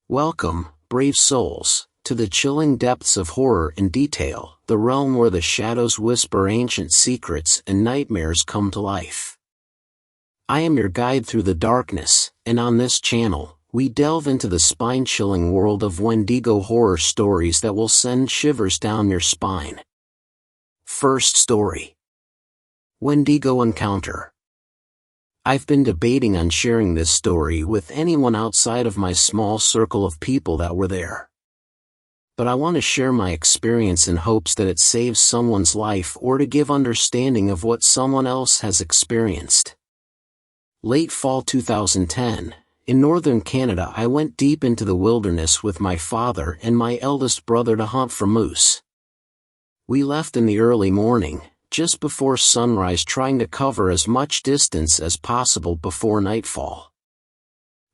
Welcome, brave souls, to the chilling depths of horror and detail, the realm where the shadows whisper ancient secrets and nightmares come to life. I am your guide through the darkness, and on this channel, we delve into the spine-chilling world of Wendigo horror stories that will send shivers down your spine. First story. Wendigo Encounter. I've been debating on sharing this story with anyone outside of my small circle of people that were there. But I want to share my experience in hopes that it saves someone's life or to give understanding of what someone else has experienced. Late fall 2010, in northern Canada, I went deep into the wilderness with my father and my eldest brother to hunt for moose. We left in the early morning, just before sunrise, trying to cover as much distance as possible before nightfall.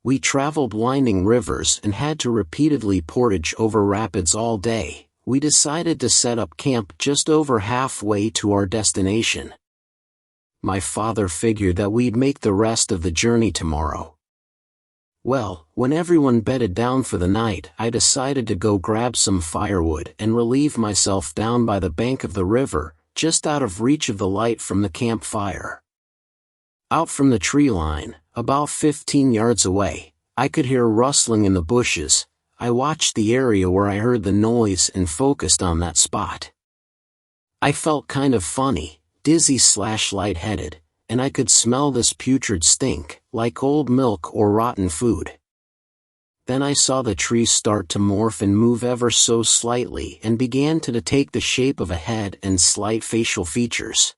We traveled winding rivers and had to repeatedly portage over rapids all day. We decided to set up camp just over halfway to our destination. My father figured that we'd make the rest of the journey tomorrow. Well, when everyone bedded down for the night, I decided to go grab some firewood and relieve myself down by the bank of the river, just out of reach of the light from the campfire. Out from the tree line, about 15 yards away, I could hear rustling in the bushes. I watched the area where I heard the noise and focused on that spot. I felt kind of funny, dizzy/lightheaded, and I could smell this putrid stink, like old milk or rotten food. Then I saw the trees start to morph and move ever so slightly and began to take the shape of a head and slight facial features.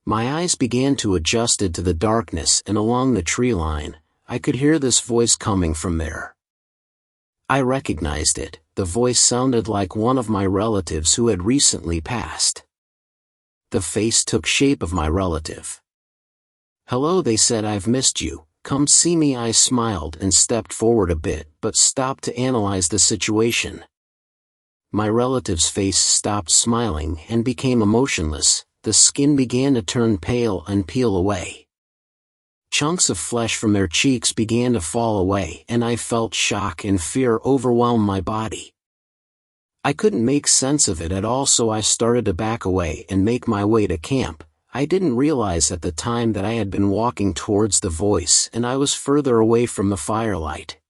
My eyes began to adjust to the darkness, and along the tree line, I could hear this voice coming from there. I recognized it. The voice sounded like one of my relatives who had recently passed. The face took shape of my relative. "Hello," they said, "I've missed you. Come see me." I smiled and stepped forward a bit, but stopped to analyze the situation. My relative's face stopped smiling and became emotionless. The skin began to turn pale and peel away. Chunks of flesh from their cheeks began to fall away, and I felt shock and fear overwhelm my body. I couldn't make sense of it at all, so I started to back away and make my way to camp. I didn't realize at the time that I had been walking towards the voice and I was further away from the firelight.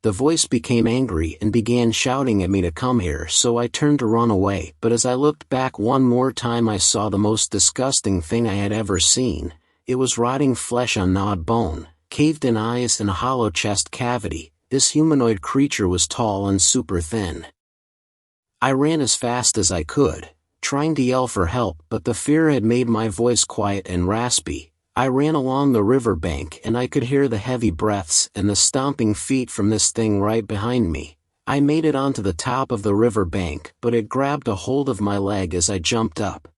The voice became angry and began shouting at me to come here, so I turned to run away, but as I looked back one more time, I saw the most disgusting thing I had ever seen. It was rotting flesh on gnawed bone, caved-in eyes, and a hollow chest cavity. This humanoid creature was tall and super thin. I ran as fast as I could, trying to yell for help, but the fear had made my voice quiet and raspy. I ran along the river bank and I could hear the heavy breaths and the stomping feet from this thing right behind me. I made it onto the top of the river bank, but it grabbed a hold of my leg as I jumped up.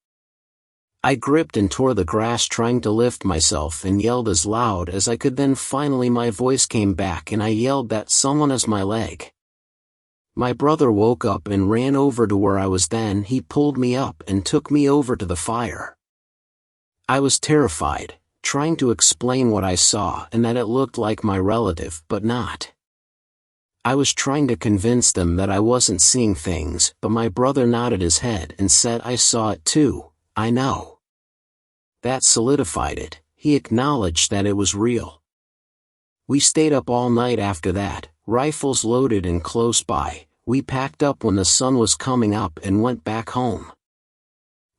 I gripped and tore the grass trying to lift myself and yelled as loud as I could. Then finally my voice came back and I yelled that someone has my leg. My brother woke up and ran over to where I was. Then he pulled me up and took me over to the fire. I was terrified, trying to explain what I saw and that it looked like my relative, but not. I was trying to convince them that I wasn't seeing things, but my brother nodded his head and said, "I saw it too, I know." That solidified it. He acknowledged that it was real. We stayed up all night after that, rifles loaded and close by. We packed up when the sun was coming up and went back home.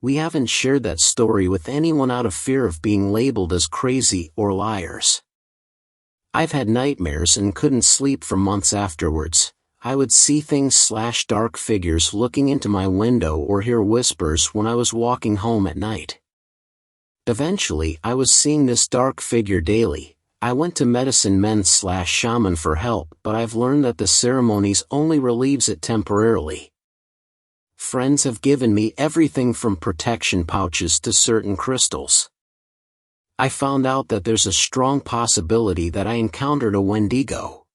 We haven't shared that story with anyone out of fear of being labeled as crazy or liars. I've had nightmares and couldn't sleep for months afterwards. I would see things/dark figures looking into my window or hear whispers when I was walking home at night. Eventually, I was seeing this dark figure daily. I went to medicine men/shaman for help, but I've learned that the ceremonies only relieves it temporarily. Friends have given me everything from protection pouches to certain crystals. I found out that there's a strong possibility that I encountered a Wendigo.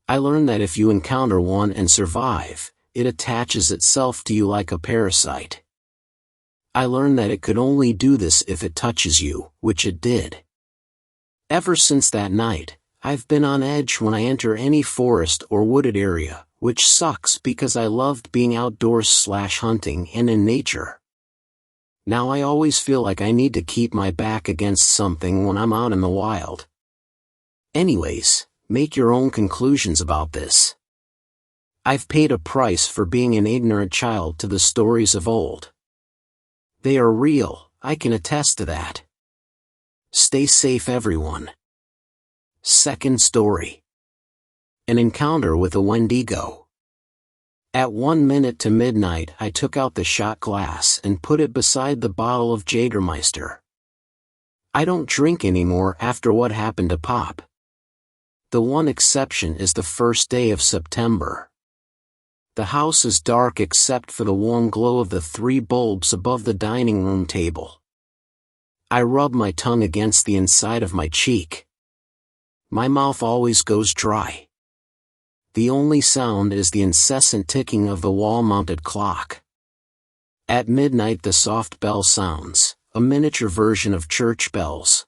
I learned that if you encounter one and survive, it attaches itself to you like a parasite. I learned that it could only do this if it touches you, which it did. Ever since that night, I've been on edge when I enter any forest or wooded area, which sucks because I loved being outdoors/hunting and in nature. Now I always feel like I need to keep my back against something when I'm out in the wild. Anyways, make your own conclusions about this. I've paid a price for being an ignorant child to the stories of old. They are real, I can attest to that. Stay safe, everyone. Second story. An encounter with a Wendigo. At 1 minute to midnight, I took out the shot glass and put it beside the bottle of Jägermeister. I don't drink anymore after what happened to Pop. The one exception is the first day of September. The house is dark except for the warm glow of the 3 bulbs above the dining room table. I rub my tongue against the inside of my cheek. My mouth always goes dry. The only sound is the incessant ticking of the wall-mounted clock. At midnight the soft bell sounds, a miniature version of church bells.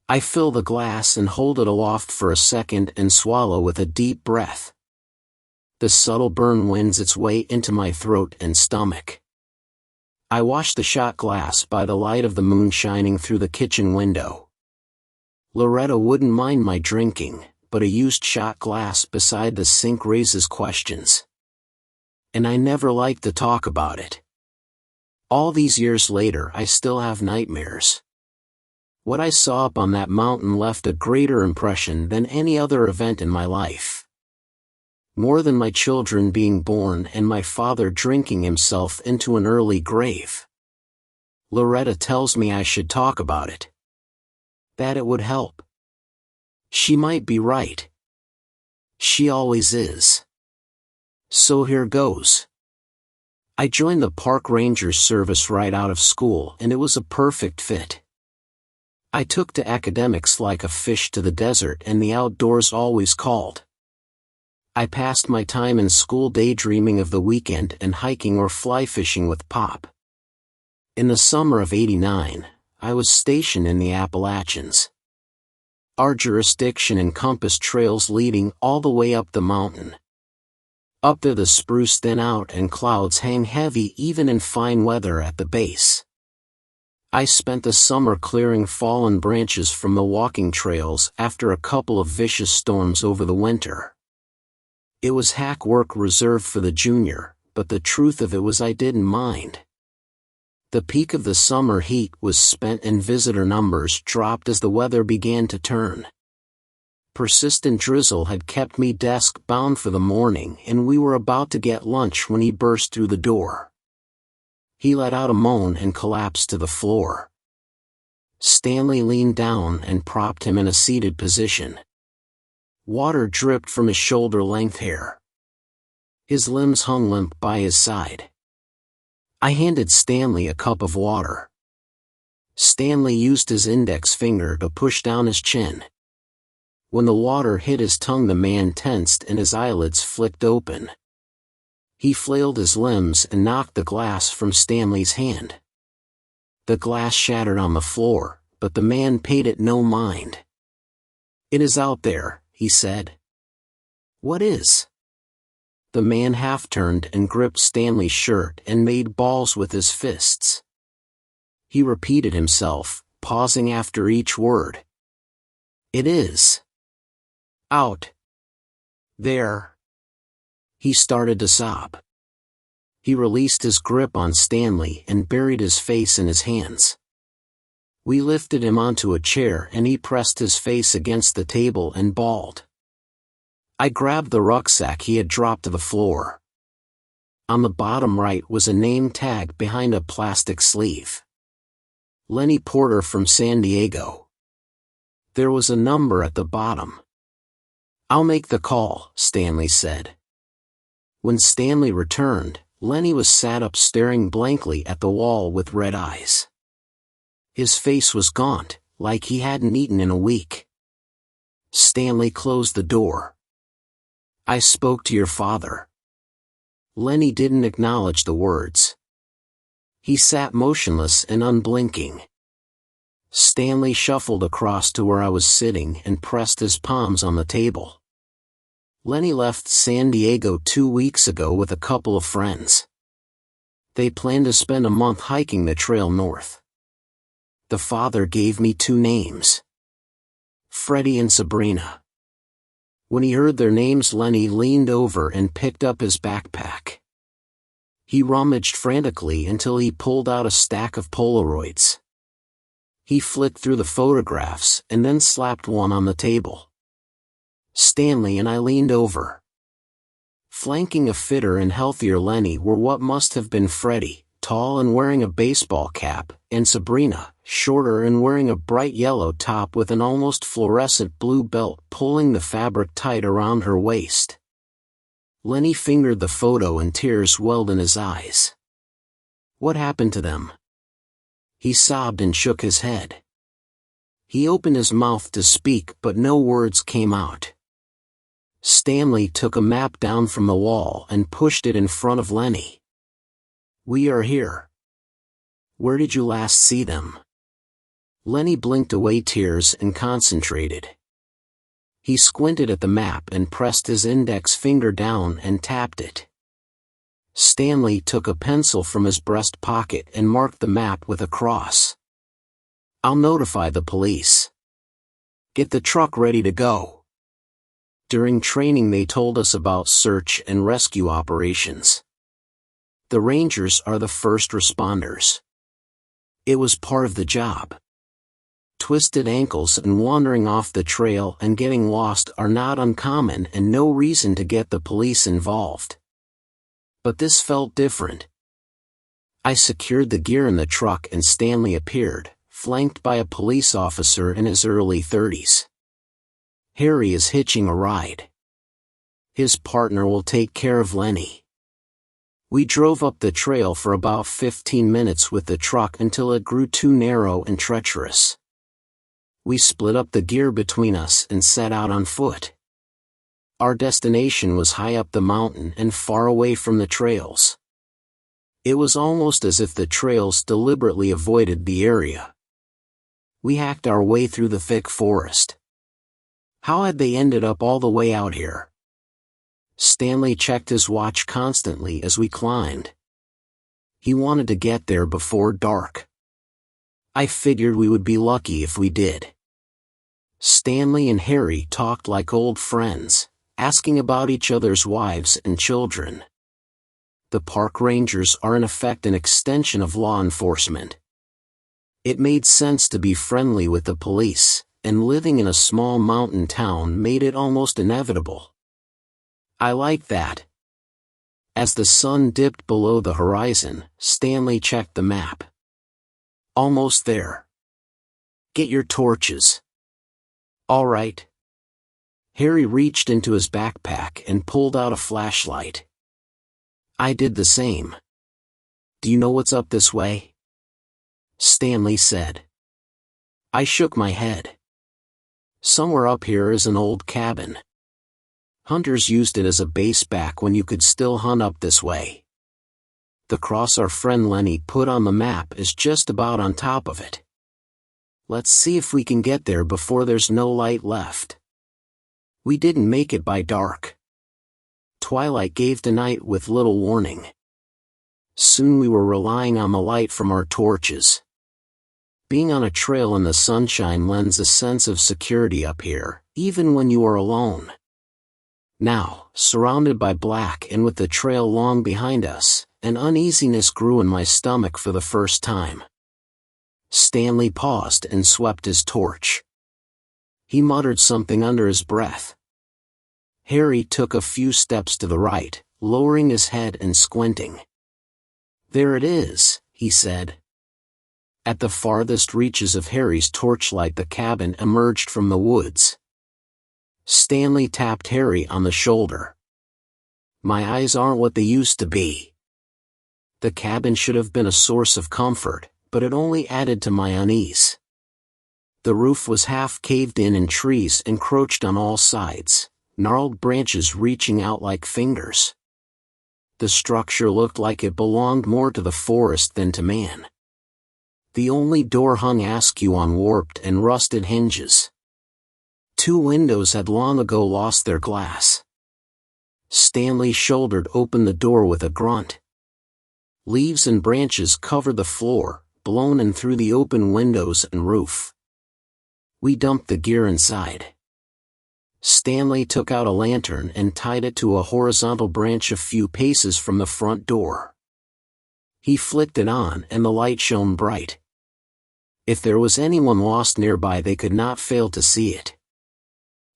I fill the glass and hold it aloft for a second and swallow with a deep breath. The subtle burn wins its way into my throat and stomach. I wash the shot glass by the light of the moon shining through the kitchen window. Loretta wouldn't mind my drinking, but a used shot glass beside the sink raises questions. And I never like to talk about it. All these years later I still have nightmares. What I saw up on that mountain left a greater impression than any other event in my life. More than my children being born and my father drinking himself into an early grave. Loretta tells me I should talk about it. That it would help. She might be right. She always is. So here goes. I joined the park rangers service right out of school and it was a perfect fit. I took to academics like a fish to the desert and the outdoors always called. I passed my time in school daydreaming of the weekend and hiking or fly fishing with Pop. In the summer of '89, I was stationed in the Appalachians. Our jurisdiction encompassed trails leading all the way up the mountain. Up there the spruce thin out and clouds hang heavy even in fine weather at the base. I spent the summer clearing fallen branches from the walking trails after a couple of vicious storms over the winter. It was hack work reserved for the junior, but the truth of it was I didn't mind. The peak of the summer heat was spent and visitor numbers dropped as the weather began to turn. Persistent drizzle had kept me desk-bound for the morning and we were about to get lunch when he burst through the door. He let out a moan and collapsed to the floor. Stanley leaned down and propped him in a seated position. Water dripped from his shoulder-length hair. His limbs hung limp by his side. I handed Stanley a cup of water. Stanley used his index finger to push down his chin. When the water hit his tongue the man tensed and his eyelids flicked open. He flailed his limbs and knocked the glass from Stanley's hand. The glass shattered on the floor, but the man paid it no mind. "It is out there," he said. "What is?" The man half-turned and gripped Stanley's shirt and made balls with his fists. He repeated himself, pausing after each word. "It is. Out. There." He started to sob. He released his grip on Stanley and buried his face in his hands. We lifted him onto a chair and he pressed his face against the table and bawled. I grabbed the rucksack he had dropped to the floor. On the bottom right was a name tag behind a plastic sleeve. Lenny Porter from San Diego. There was a number at the bottom. "I'll make the call," Stanley said. When Stanley returned, Lenny was sat up staring blankly at the wall with red eyes. His face was gaunt, like he hadn't eaten in a week. Stanley closed the door. "I spoke to your father." Lenny didn't acknowledge the words. He sat motionless and unblinking. Stanley shuffled across to where I was sitting and pressed his palms on the table. Lenny left San Diego 2 weeks ago with a couple of friends. They planned to spend a month hiking the trail north. The father gave me 2 names: Freddie and Sabrina. When he heard their names, Lenny leaned over and picked up his backpack. He rummaged frantically until he pulled out a stack of Polaroids. He flicked through the photographs and then slapped one on the table. Stanley and I leaned over. Flanking a fitter and healthier Lenny were what must have been Freddie, tall and wearing a baseball cap, and Sabrina, shorter and wearing a bright yellow top with an almost fluorescent blue belt pulling the fabric tight around her waist. Lenny fingered the photo and tears welled in his eyes. What happened to them? He sobbed and shook his head. He opened his mouth to speak, but no words came out. Stanley took a map down from the wall and pushed it in front of Lenny. We are here. Where did you last see them? Lenny blinked away tears and concentrated. He squinted at the map and pressed his index finger down and tapped it. Stanley took a pencil from his breast pocket and marked the map with a cross. I'll notify the police. Get the truck ready to go. During training they told us about search and rescue operations. The Rangers are the first responders. It was part of the job. Twisted ankles and wandering off the trail and getting lost are not uncommon and no reason to get the police involved. But this felt different. I secured the gear in the truck and Stanley appeared, flanked by a police officer in his early 30s. Harry is hitching a ride. His partner will take care of Lenny. We drove up the trail for about 15 minutes with the truck until it grew too narrow and treacherous. We split up the gear between us and set out on foot. Our destination was high up the mountain and far away from the trails. It was almost as if the trails deliberately avoided the area. We hacked our way through the thick forest. How had they ended up all the way out here? Stanley checked his watch constantly as we climbed. He wanted to get there before dark. I figured we would be lucky if we did. Stanley and Harry talked like old friends, asking about each other's wives and children. The park rangers are in effect an extension of law enforcement. It made sense to be friendly with the police, and living in a small mountain town made it almost inevitable. I like that. As the sun dipped below the horizon, Stanley checked the map. Almost there. Get your torches. All right. Harry reached into his backpack and pulled out a flashlight. I did the same. Do you know what's up this way? Stanley said. I shook my head. Somewhere up here is an old cabin. Hunters used it as a base back when you could still hunt up this way. The cross our friend Lenny put on the map is just about on top of it. Let's see if we can get there before there's no light left. We didn't make it by dark. Twilight gave to night with little warning. Soon we were relying on the light from our torches. Being on a trail in the sunshine lends a sense of security up here, even when you are alone. Now, surrounded by black and with the trail long behind us, an uneasiness grew in my stomach for the first time. Stanley paused and swept his torch. He muttered something under his breath. Harry took a few steps to the right, lowering his head and squinting. There it is, he said. At the farthest reaches of Harry's torchlight the cabin emerged from the woods. Stanley tapped Harry on the shoulder. My eyes aren't what they used to be. The cabin should have been a source of comfort, but it only added to my unease. The roof was half caved in and trees encroached on all sides, gnarled branches reaching out like fingers. The structure looked like it belonged more to the forest than to man. The only door hung askew on warped and rusted hinges. 2 windows had long ago lost their glass. Stanley shouldered open the door with a grunt. Leaves and branches covered the floor, blown in through the open windows and roof. We dumped the gear inside. Stanley took out a lantern and tied it to a horizontal branch a few paces from the front door. He flicked it on and the light shone bright. If there was anyone lost nearby, they could not fail to see it.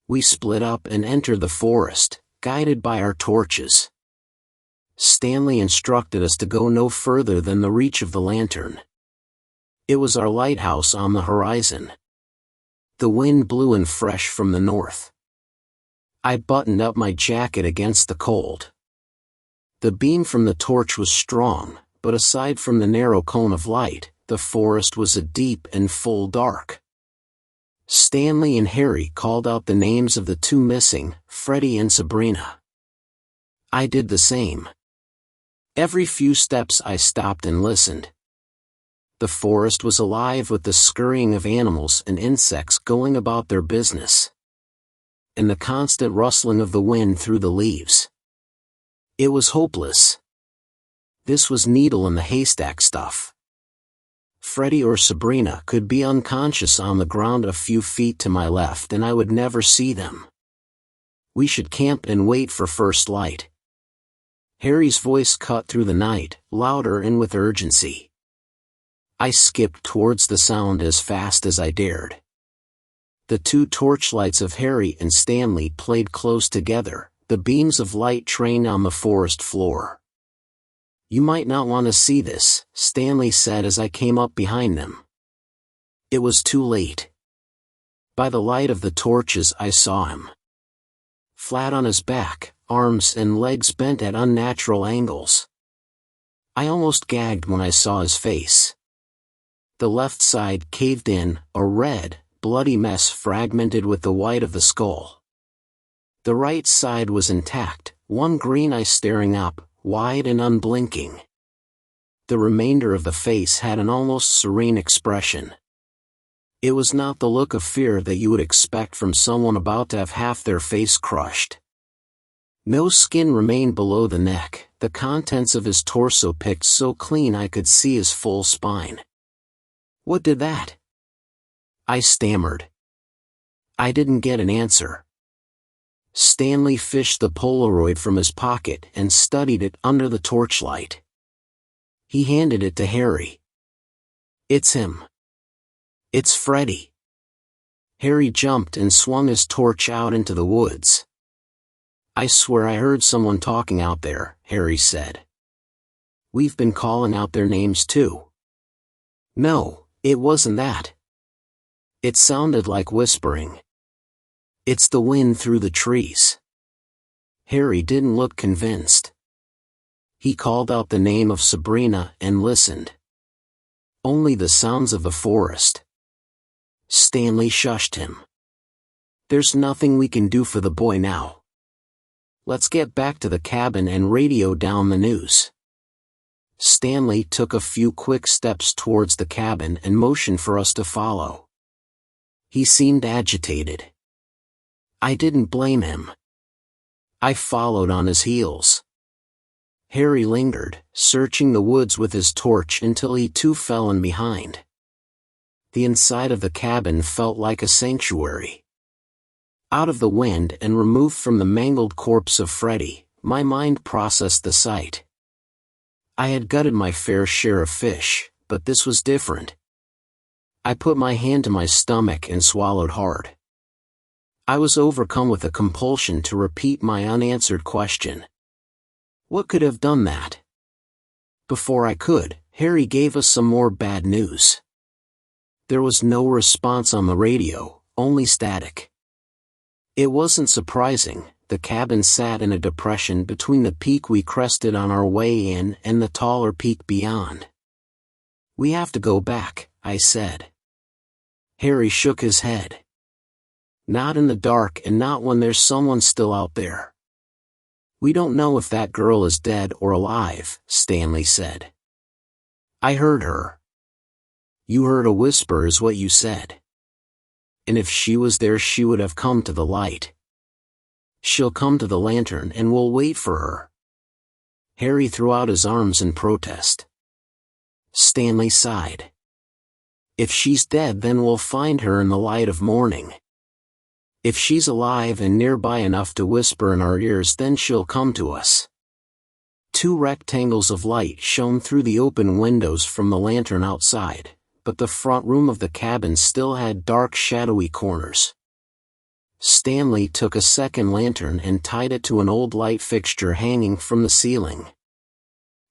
We split up and entered the forest, guided by our torches. Stanley instructed us to go no further than the reach of the lantern. It was our lighthouse on the horizon. The wind blew in fresh from the north. I buttoned up my jacket against the cold. The beam from the torch was strong, but aside from the narrow cone of light, the forest was a deep and full dark. Stanley and Harry called out the names of the 2 missing, Freddie and Sabrina. I did the same. Every few steps I stopped and listened. The forest was alive with the scurrying of animals and insects going about their business, and the constant rustling of the wind through the leaves. It was hopeless. This was needle in the haystack stuff. Freddie or Sabrina could be unconscious on the ground a few feet to my left and I would never see them. We should camp and wait for first light. Harry's voice cut through the night, louder and with urgency. I skipped towards the sound as fast as I dared. The 2 torchlights of Harry and Stanley played close together, the beams of light trained on the forest floor. You might not want to see this, Stanley said as I came up behind them. It was too late. By the light of the torches I saw him. Flat on his back, arms and legs bent at unnatural angles. I almost gagged when I saw his face. The left side caved in, a red, bloody mess fragmented with the white of the skull. The right side was intact, one green eye staring up, wide and unblinking. The remainder of the face had an almost serene expression. It was not the look of fear that you would expect from someone about to have half their face crushed. No skin remained below the neck, the contents of his torso picked so clean I could see his full spine. What did that? I stammered. I didn't get an answer. Stanley fished the Polaroid from his pocket and studied it under the torchlight. He handed it to Harry. It's him. It's Freddie. Harry jumped and swung his torch out into the woods. I swear I heard someone talking out there, Harry said. We've been calling out their names too. No, it wasn't that. It sounded like whispering. It's the wind through the trees. Harry didn't look convinced. He called out the name of Sabrina and listened. Only the sounds of the forest. Stanley shushed him. There's nothing we can do for the boy now. Let's get back to the cabin and radio down the news. Stanley took a few quick steps towards the cabin and motioned for us to follow. He seemed agitated. I didn't blame him. I followed on his heels. Harry lingered, searching the woods with his torch until he too fell in behind. The inside of the cabin felt like a sanctuary. Out of the wind and removed from the mangled corpse of Freddie, my mind processed the sight. I had gutted my fair share of fish, but this was different. I put my hand to my stomach and swallowed hard. I was overcome with a compulsion to repeat my unanswered question. What could have done that? Before I could, Harry gave us some more bad news. There was no response on the radio, only static. It wasn't surprising, the cabin sat in a depression between the peak we crested on our way in and the taller peak beyond. We have to go back, I said. Harry shook his head. Not in the dark and not when there's someone still out there. We don't know if that girl is dead or alive, Stanley said. I heard her. You heard a whisper is what you said. And if she was there she would have come to the light. She'll come to the lantern and we'll wait for her. Harry threw out his arms in protest. Stanley sighed. If she's dead then we'll find her in the light of morning. If she's alive and nearby enough to whisper in our ears then she'll come to us. 2 rectangles of light shone through the open windows from the lantern outside, but the front room of the cabin still had dark shadowy corners. Stanley took a second lantern and tied it to an old light fixture hanging from the ceiling.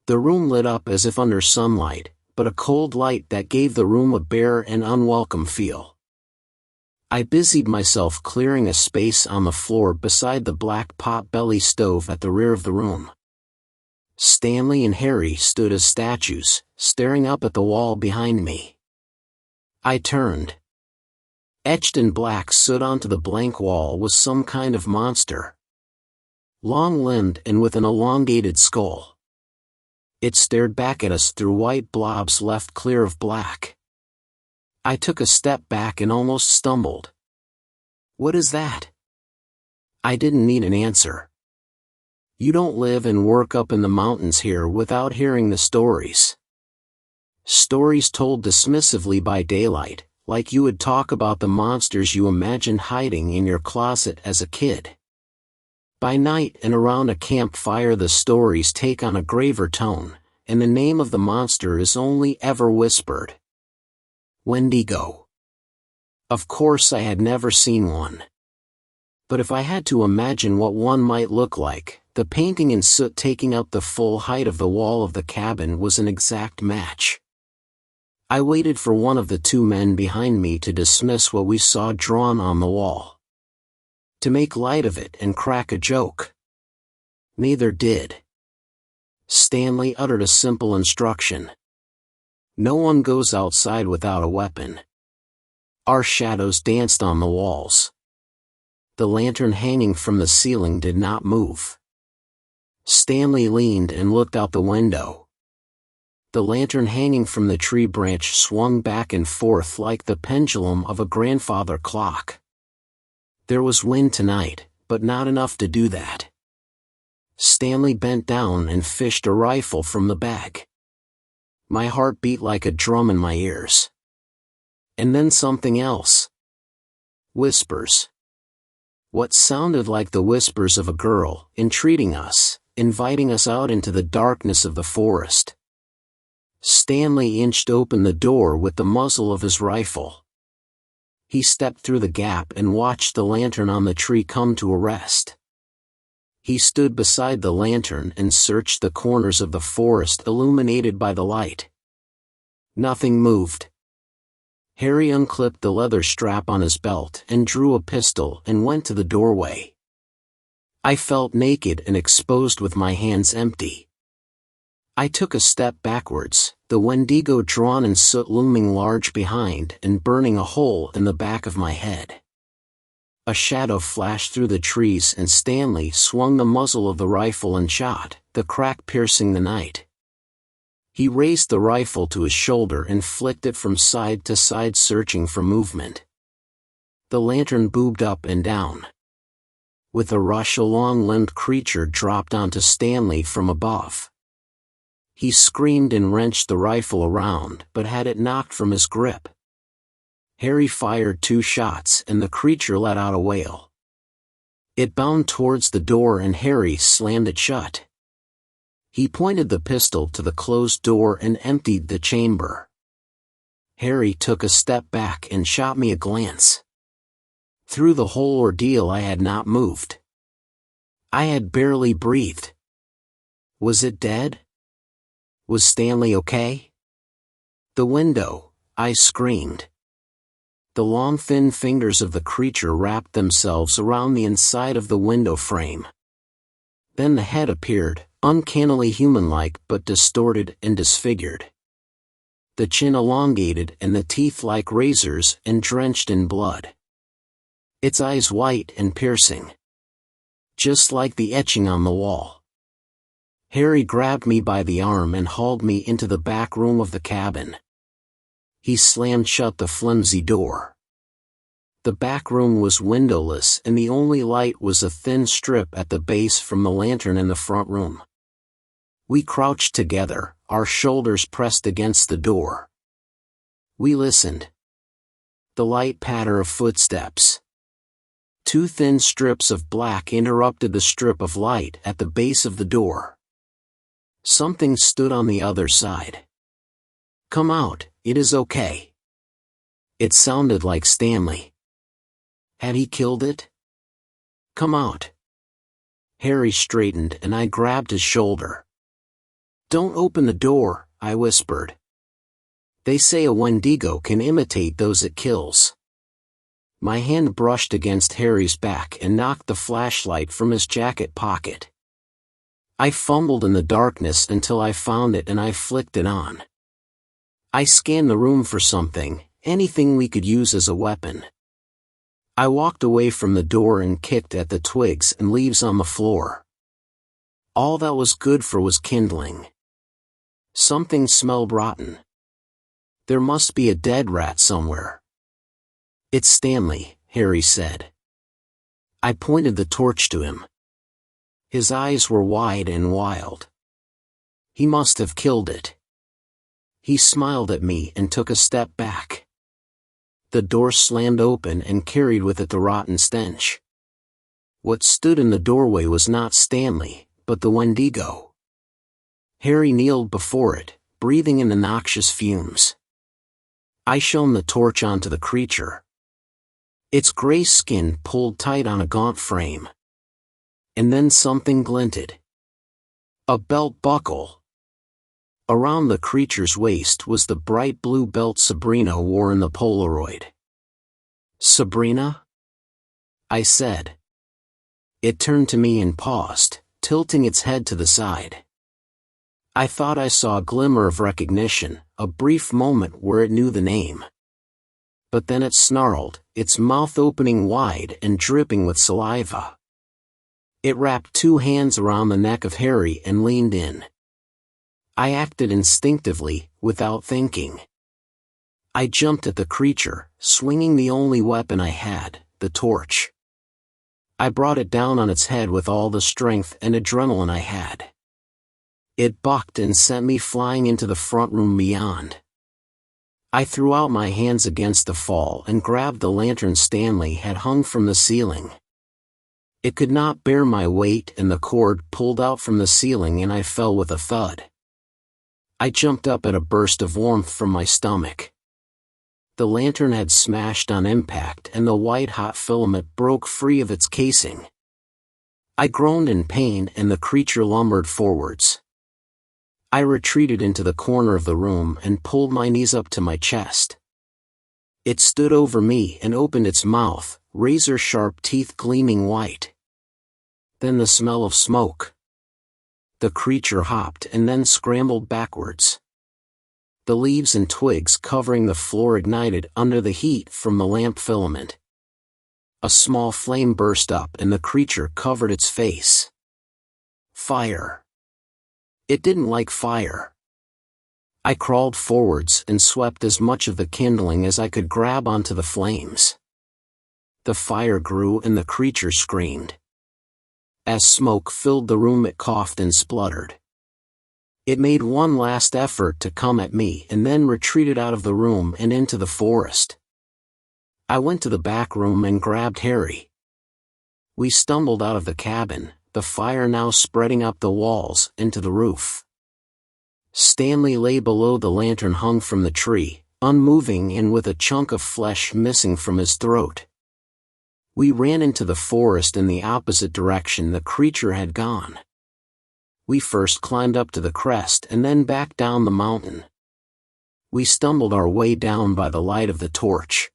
The room lit up as if under sunlight, but a cold light that gave the room a bare and unwelcome feel. I busied myself clearing a space on the floor beside the black pot-belly stove at the rear of the room. Stanley and Harry stood as statues, staring up at the wall behind me. I turned. Etched in black soot onto the blank wall was some kind of monster. Long-limbed and with an elongated skull. It stared back at us through white blobs left clear of black. I took a step back and almost stumbled. What is that? I didn't need an answer. You don't live and work up in the mountains here without hearing the stories. Stories told dismissively by daylight, like you would talk about the monsters you imagined hiding in your closet as a kid. By night and around a campfire the stories take on a graver tone, and the name of the monster is only ever whispered. Wendigo. Of course I had never seen one. But if I had to imagine what one might look like, the painting in soot taking up the full height of the wall of the cabin was an exact match. I waited for one of the 2 men behind me to dismiss what we saw drawn on the wall. To make light of it and crack a joke. Neither did. Stanley uttered a simple instruction. No one goes outside without a weapon. Our shadows danced on the walls. The lantern hanging from the ceiling did not move. Stanley leaned and looked out the window. The lantern hanging from the tree branch swung back and forth like the pendulum of a grandfather clock. There was wind tonight, but not enough to do that. Stanley bent down and fished a rifle from the bag. My heart beat like a drum in my ears. And then something else. Whispers. What sounded like the whispers of a girl, entreating us, inviting us out into the darkness of the forest. Stanley inched open the door with the muzzle of his rifle. He stepped through the gap and watched the lantern on the tree come to a rest. He stood beside the lantern and searched the corners of the forest illuminated by the light. Nothing moved. Harry unclipped the leather strap on his belt and drew a pistol and went to the doorway. I felt naked and exposed with my hands empty. I took a step backwards, the Wendigo drawn in soot looming large behind and burning a hole in the back of my head. A shadow flashed through the trees and Stanley swung the muzzle of the rifle and shot, the crack piercing the night. He raised the rifle to his shoulder and flicked it from side to side searching for movement. The lantern boobed up and down. With a rush a long-limbed creature dropped onto Stanley from above. He screamed and wrenched the rifle around but had it knocked from his grip. Harry fired 2 shots and the creature let out a wail. It bounded towards the door and Harry slammed it shut. He pointed the pistol to the closed door and emptied the chamber. Harry took a step back and shot me a glance. Through the whole ordeal I had not moved. I had barely breathed. Was it dead? Was Stanley okay? The window, I screamed. The long thin fingers of the creature wrapped themselves around the inside of the window frame. Then the head appeared, uncannily human-like but distorted and disfigured. The chin elongated and the teeth like razors and drenched in blood. Its eyes white and piercing. Just like the etching on the wall. Harry grabbed me by the arm and hauled me into the back room of the cabin. He slammed shut the flimsy door. The back room was windowless and the only light was a thin strip at the base from the lantern in the front room. We crouched together, our shoulders pressed against the door. We listened. The light patter of footsteps. 2 thin strips of black interrupted the strip of light at the base of the door. Something stood on the other side. "Come out, it is okay." It sounded like Stanley. Had he killed it? "Come out." Harry straightened and I grabbed his shoulder. "Don't open the door," I whispered. "They say a Wendigo can imitate those it kills." My hand brushed against Harry's back and knocked the flashlight from his jacket pocket. I fumbled in the darkness until I found it and I flicked it on. I scanned the room for something, anything we could use as a weapon. I walked away from the door and kicked at the twigs and leaves on the floor. All that was good for was kindling. Something smelled rotten. There must be a dead rat somewhere. "It's Stanley," Harry said. I pointed the torch to him. His eyes were wide and wild. He must have killed it. He smiled at me and took a step back. The door slammed open and carried with it the rotten stench. What stood in the doorway was not Stanley, but the Wendigo. Harry kneeled before it, breathing in the noxious fumes. I shone the torch onto the creature. Its gray skin pulled tight on a gaunt frame. And then something glinted. A belt buckle. Around the creature's waist was the bright blue belt Sabrina wore in the Polaroid. "Sabrina?" I said. It turned to me and paused, tilting its head to the side. I thought I saw a glimmer of recognition, a brief moment where it knew the name. But then it snarled, its mouth opening wide and dripping with saliva. It wrapped 2 hands around the neck of Harry and leaned in. I acted instinctively, without thinking. I jumped at the creature, swinging the only weapon I had, the torch. I brought it down on its head with all the strength and adrenaline I had. It bucked and sent me flying into the front room beyond. I threw out my hands against the fall and grabbed the lantern Stanley had hung from the ceiling. It could not bear my weight and the cord pulled out from the ceiling and I fell with a thud. I jumped up at a burst of warmth from my stomach. The lantern had smashed on impact and the white-hot filament broke free of its casing. I groaned in pain and the creature lumbered forwards. I retreated into the corner of the room and pulled my knees up to my chest. It stood over me and opened its mouth, razor-sharp teeth gleaming white. Then the smell of smoke. The creature hopped and then scrambled backwards. The leaves and twigs covering the floor ignited under the heat from the lamp filament. A small flame burst up and the creature covered its face. Fire. It didn't like fire. I crawled forwards and swept as much of the kindling as I could grab onto the flames. The fire grew and the creature screamed. As smoke filled the room it coughed and spluttered. It made one last effort to come at me and then retreated out of the room and into the forest. I went to the back room and grabbed Harry. We stumbled out of the cabin, the fire now spreading up the walls into the roof. Stanley lay below the lantern hung from the tree, unmoving and with a chunk of flesh missing from his throat. We ran into the forest in the opposite direction the creature had gone. We first climbed up to the crest and then back down the mountain. We stumbled our way down by the light of the torch.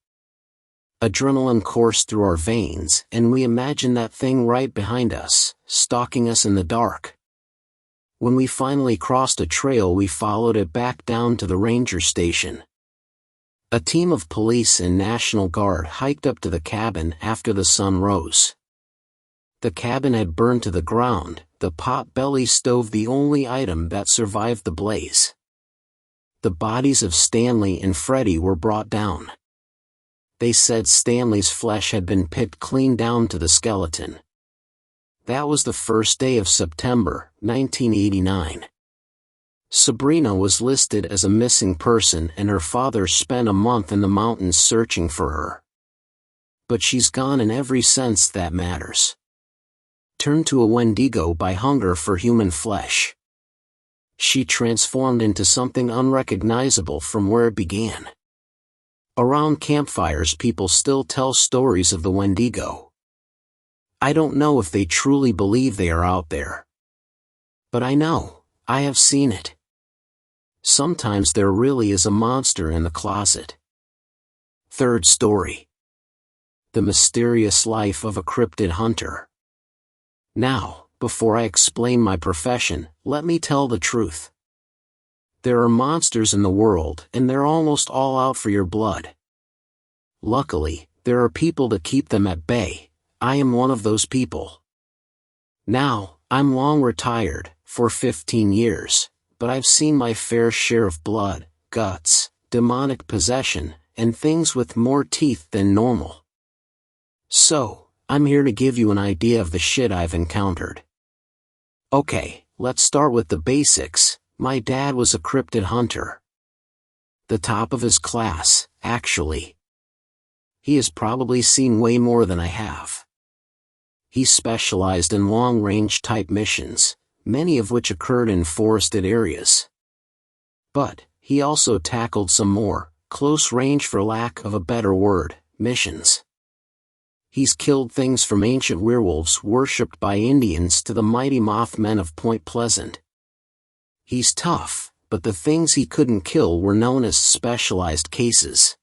Adrenaline coursed through our veins and we imagined that thing right behind us, stalking us in the dark. When we finally crossed a trail we followed it back down to the ranger station. A team of police and National Guard hiked up to the cabin after the sun rose. The cabin had burned to the ground, the pot-belly stove the only item that survived the blaze. the bodies of Stanley and Freddie were brought down. They said Stanley's flesh had been picked clean down to the skeleton. That was the first day of September, 1989. Sabrina was listed as a missing person and her father spent a month in the mountains searching for her. But she's gone in every sense that matters. Turned to a Wendigo by hunger for human flesh. She transformed into something unrecognizable from where it began. Around campfires people still tell stories of the Wendigo. I don't know if they truly believe they are out there. But I know, I have seen it. Sometimes there really is a monster in the closet. Third story. The mysterious life of a cryptid hunter. Now, before I explain my profession, let me tell the truth. There are monsters in the world and they're almost all out for your blood. Luckily, there are people to keep them at bay. I am one of those people. Now, I'm long retired, for 15 years, but I've seen my fair share of blood, guts, demonic possession, and things with more teeth than normal. So, I'm here to give you an idea of the shit I've encountered. Okay, let's start with the basics. My dad was a cryptid hunter. The top of his class, actually. He has probably seen way more than I have. He specialized in long-range type missions, many of which occurred in forested areas. But, he also tackled some more, close-range for lack of a better word, missions. He's killed things from ancient werewolves worshipped by Indians to the mighty Mothmen of Point Pleasant. He's tough, but the things he couldn't kill were known as specialized cases.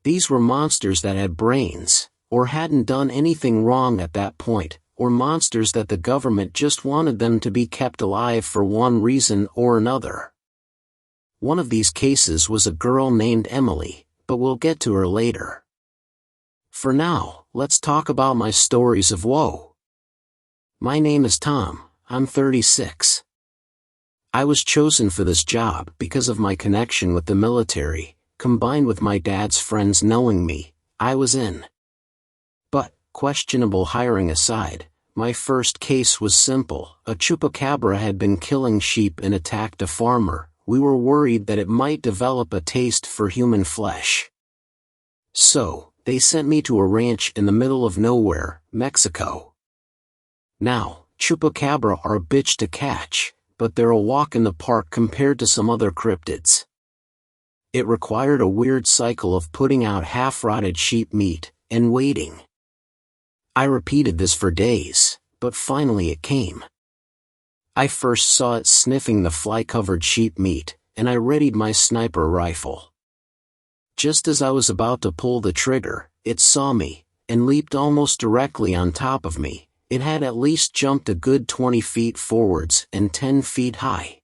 These were monsters that had brains, or hadn't done anything wrong at that point, or monsters that the government just wanted them to be kept alive for one reason or another. One of these cases was a girl named Emily, but we'll get to her later. For now, let's talk about my stories of woe. My name is Tom, I'm 36. I was chosen for this job because of my connection with the military, combined with my dad's friends knowing me, I was in. But, questionable hiring aside, my first case was simple. A chupacabra had been killing sheep and attacked a farmer. We were worried that it might develop a taste for human flesh. So, they sent me to a ranch in the middle of nowhere, Mexico. Now, chupacabra are a bitch to catch, but they're a walk in the park compared to some other cryptids. It required a weird cycle of putting out half-rotted sheep meat, and waiting. I repeated this for days, but finally it came. I first saw it sniffing the fly-covered sheep meat, and I readied my sniper rifle. Just as I was about to pull the trigger, it saw me, and leaped almost directly on top of me. It had at least jumped a good 20 feet forwards and 10 feet high.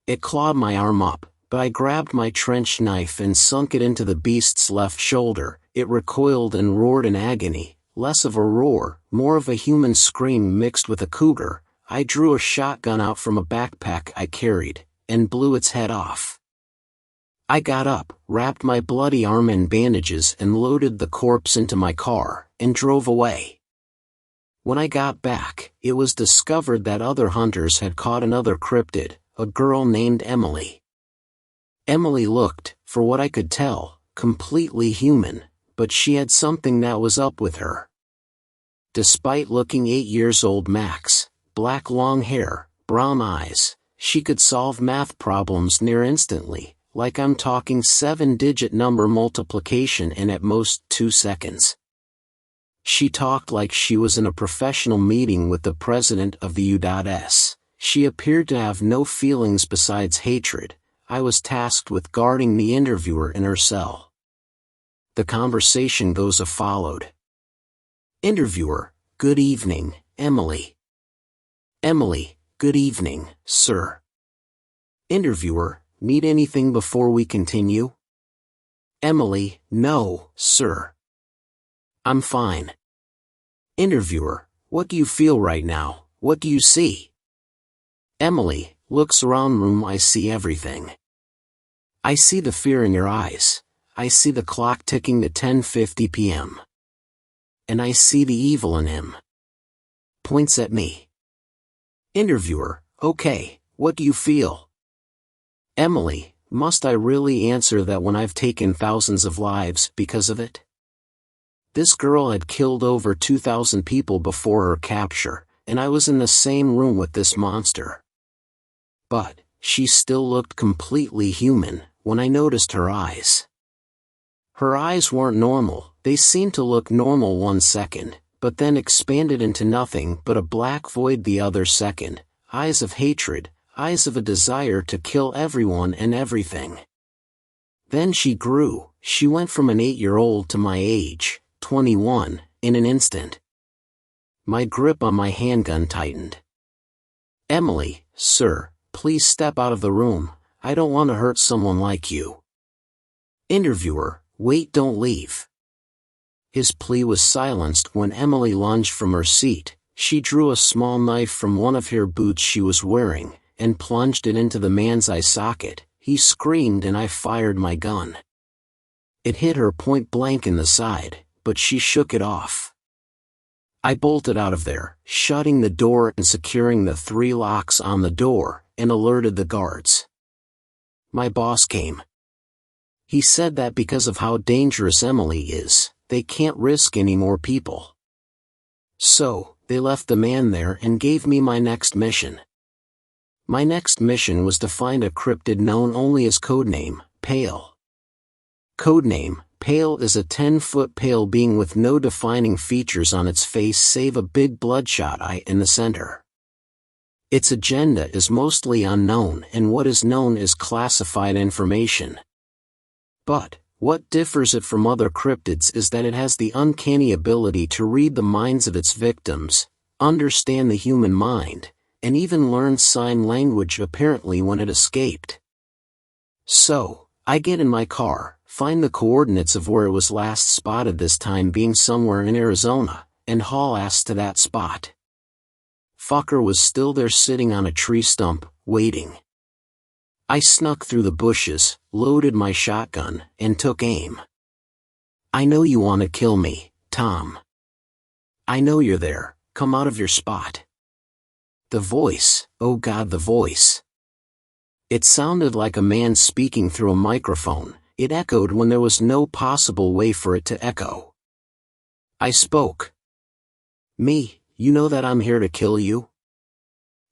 It clawed my arm up, but I grabbed my trench knife and sunk it into the beast's left shoulder. It recoiled and roared in agony, less of a roar, more of a human scream mixed with a cougar. I drew a shotgun out from a backpack I carried, and blew its head off. I got up, wrapped my bloody arm in bandages and loaded the corpse into my car, and drove away. When I got back, it was discovered that other hunters had caught another cryptid, a girl named Emily. Emily looked, for what I could tell, completely human, but she had something that was up with her. Despite looking 8 years old max, black long hair, brown eyes, she could solve math problems near instantly, like I'm talking 7-digit number multiplication in at most 2 seconds. She talked like she was in a professional meeting with the president of the U.S. She appeared to have no feelings besides hatred. I was tasked with guarding the interviewer in her cell. The conversation goes as followed. Interviewer: Good evening, Emily. Emily: Good evening, sir. Interviewer: Need anything before we continue? Emily: No, sir. I'm fine. Interviewer: What do you feel right now? What do you see? Emily: Looks around room, I see everything. I see the fear in your eyes. I see the clock ticking to 10:50 p.m. And I see the evil in him. Points at me. Interviewer, okay, what do you feel? Emily, must I really answer that when I've taken thousands of lives because of it? This girl had killed over 2,000 people before her capture, and I was in the same room with this monster. But she still looked completely human when I noticed her eyes. Her eyes weren't normal. They seemed to look normal 1 second, but then expanded into nothing but a black void the other second. Eyes of hatred, eyes of a desire to kill everyone and everything. Then she grew. She went from an 8-year-old to my age, 21, in an instant. My grip on my handgun tightened. Emily, sir, please step out of the room. I don't want to hurt someone like you. Interviewer, wait, don't leave. His plea was silenced when Emily lunged from her seat. She drew a small knife from one of her boots she was wearing, and plunged it into the man's eye socket. He screamed and I fired my gun. It hit her point blank in the side, but she shook it off. I bolted out of there, shutting the door and securing the 3 locks on the door, and alerted the guards. My boss came. He said that because of how dangerous Emily is, they can't risk any more people. So, they left the man there and gave me my next mission. My next mission was to find a cryptid known only as codename, Pale. Codename, Pale is a 10-foot pale being with no defining features on its face save a big bloodshot eye in the center. Its agenda is mostly unknown and what is known is classified information. But, what differs it from other cryptids is that it has the uncanny ability to read the minds of its victims, understand the human mind, and even learn sign language apparently when it escaped. So, I get in my car, find the coordinates of where it was last spotted, this time being somewhere in Arizona, and haul ass to that spot. Fucker was still there sitting on a tree stump, waiting. I snuck through the bushes, loaded my shotgun, and took aim. I know you want to kill me, Tom. I know you're there, come out of your spot. The voice, oh God, the voice. It sounded like a man speaking through a microphone. It echoed when there was no possible way for it to echo. I spoke. Me, you know that I'm here to kill you?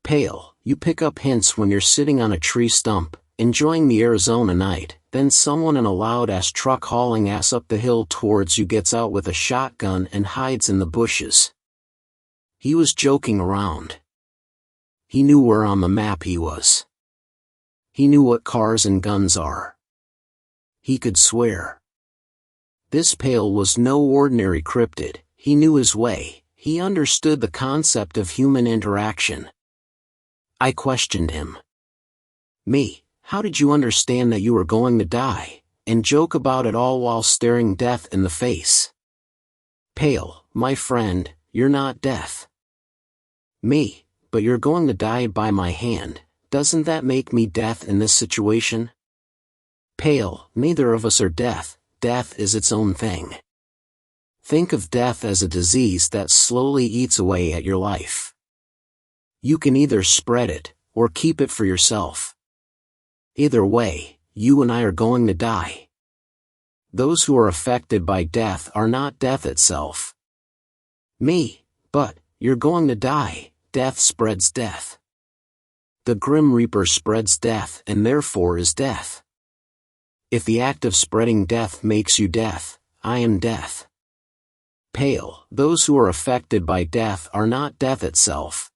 Pale, you pick up hints when you're sitting on a tree stump, enjoying the Arizona night, then someone in a loud-ass truck hauling ass up the hill towards you gets out with a shotgun and hides in the bushes. He was joking around. He knew where on the map he was. He knew what cars and guns are. He could swear. This Pale was no ordinary cryptid. He knew his way. He understood the concept of human interaction. I questioned him. Me, how did you understand that you were going to die, and joke about it all while staring death in the face? Pale, my friend, you're not death. Me, but you're going to die by my hand. Doesn't that make me death in this situation? Pale, neither of us are death. Death is its own thing. Think of death as a disease that slowly eats away at your life. You can either spread it, or keep it for yourself. Either way, you and I are going to die. Those who are affected by death are not death itself. Me, but, you're going to die. Death spreads death. The Grim Reaper spreads death and therefore is death. If the act of spreading death makes you death, I am death. Pale, those who are affected by death are not death itself.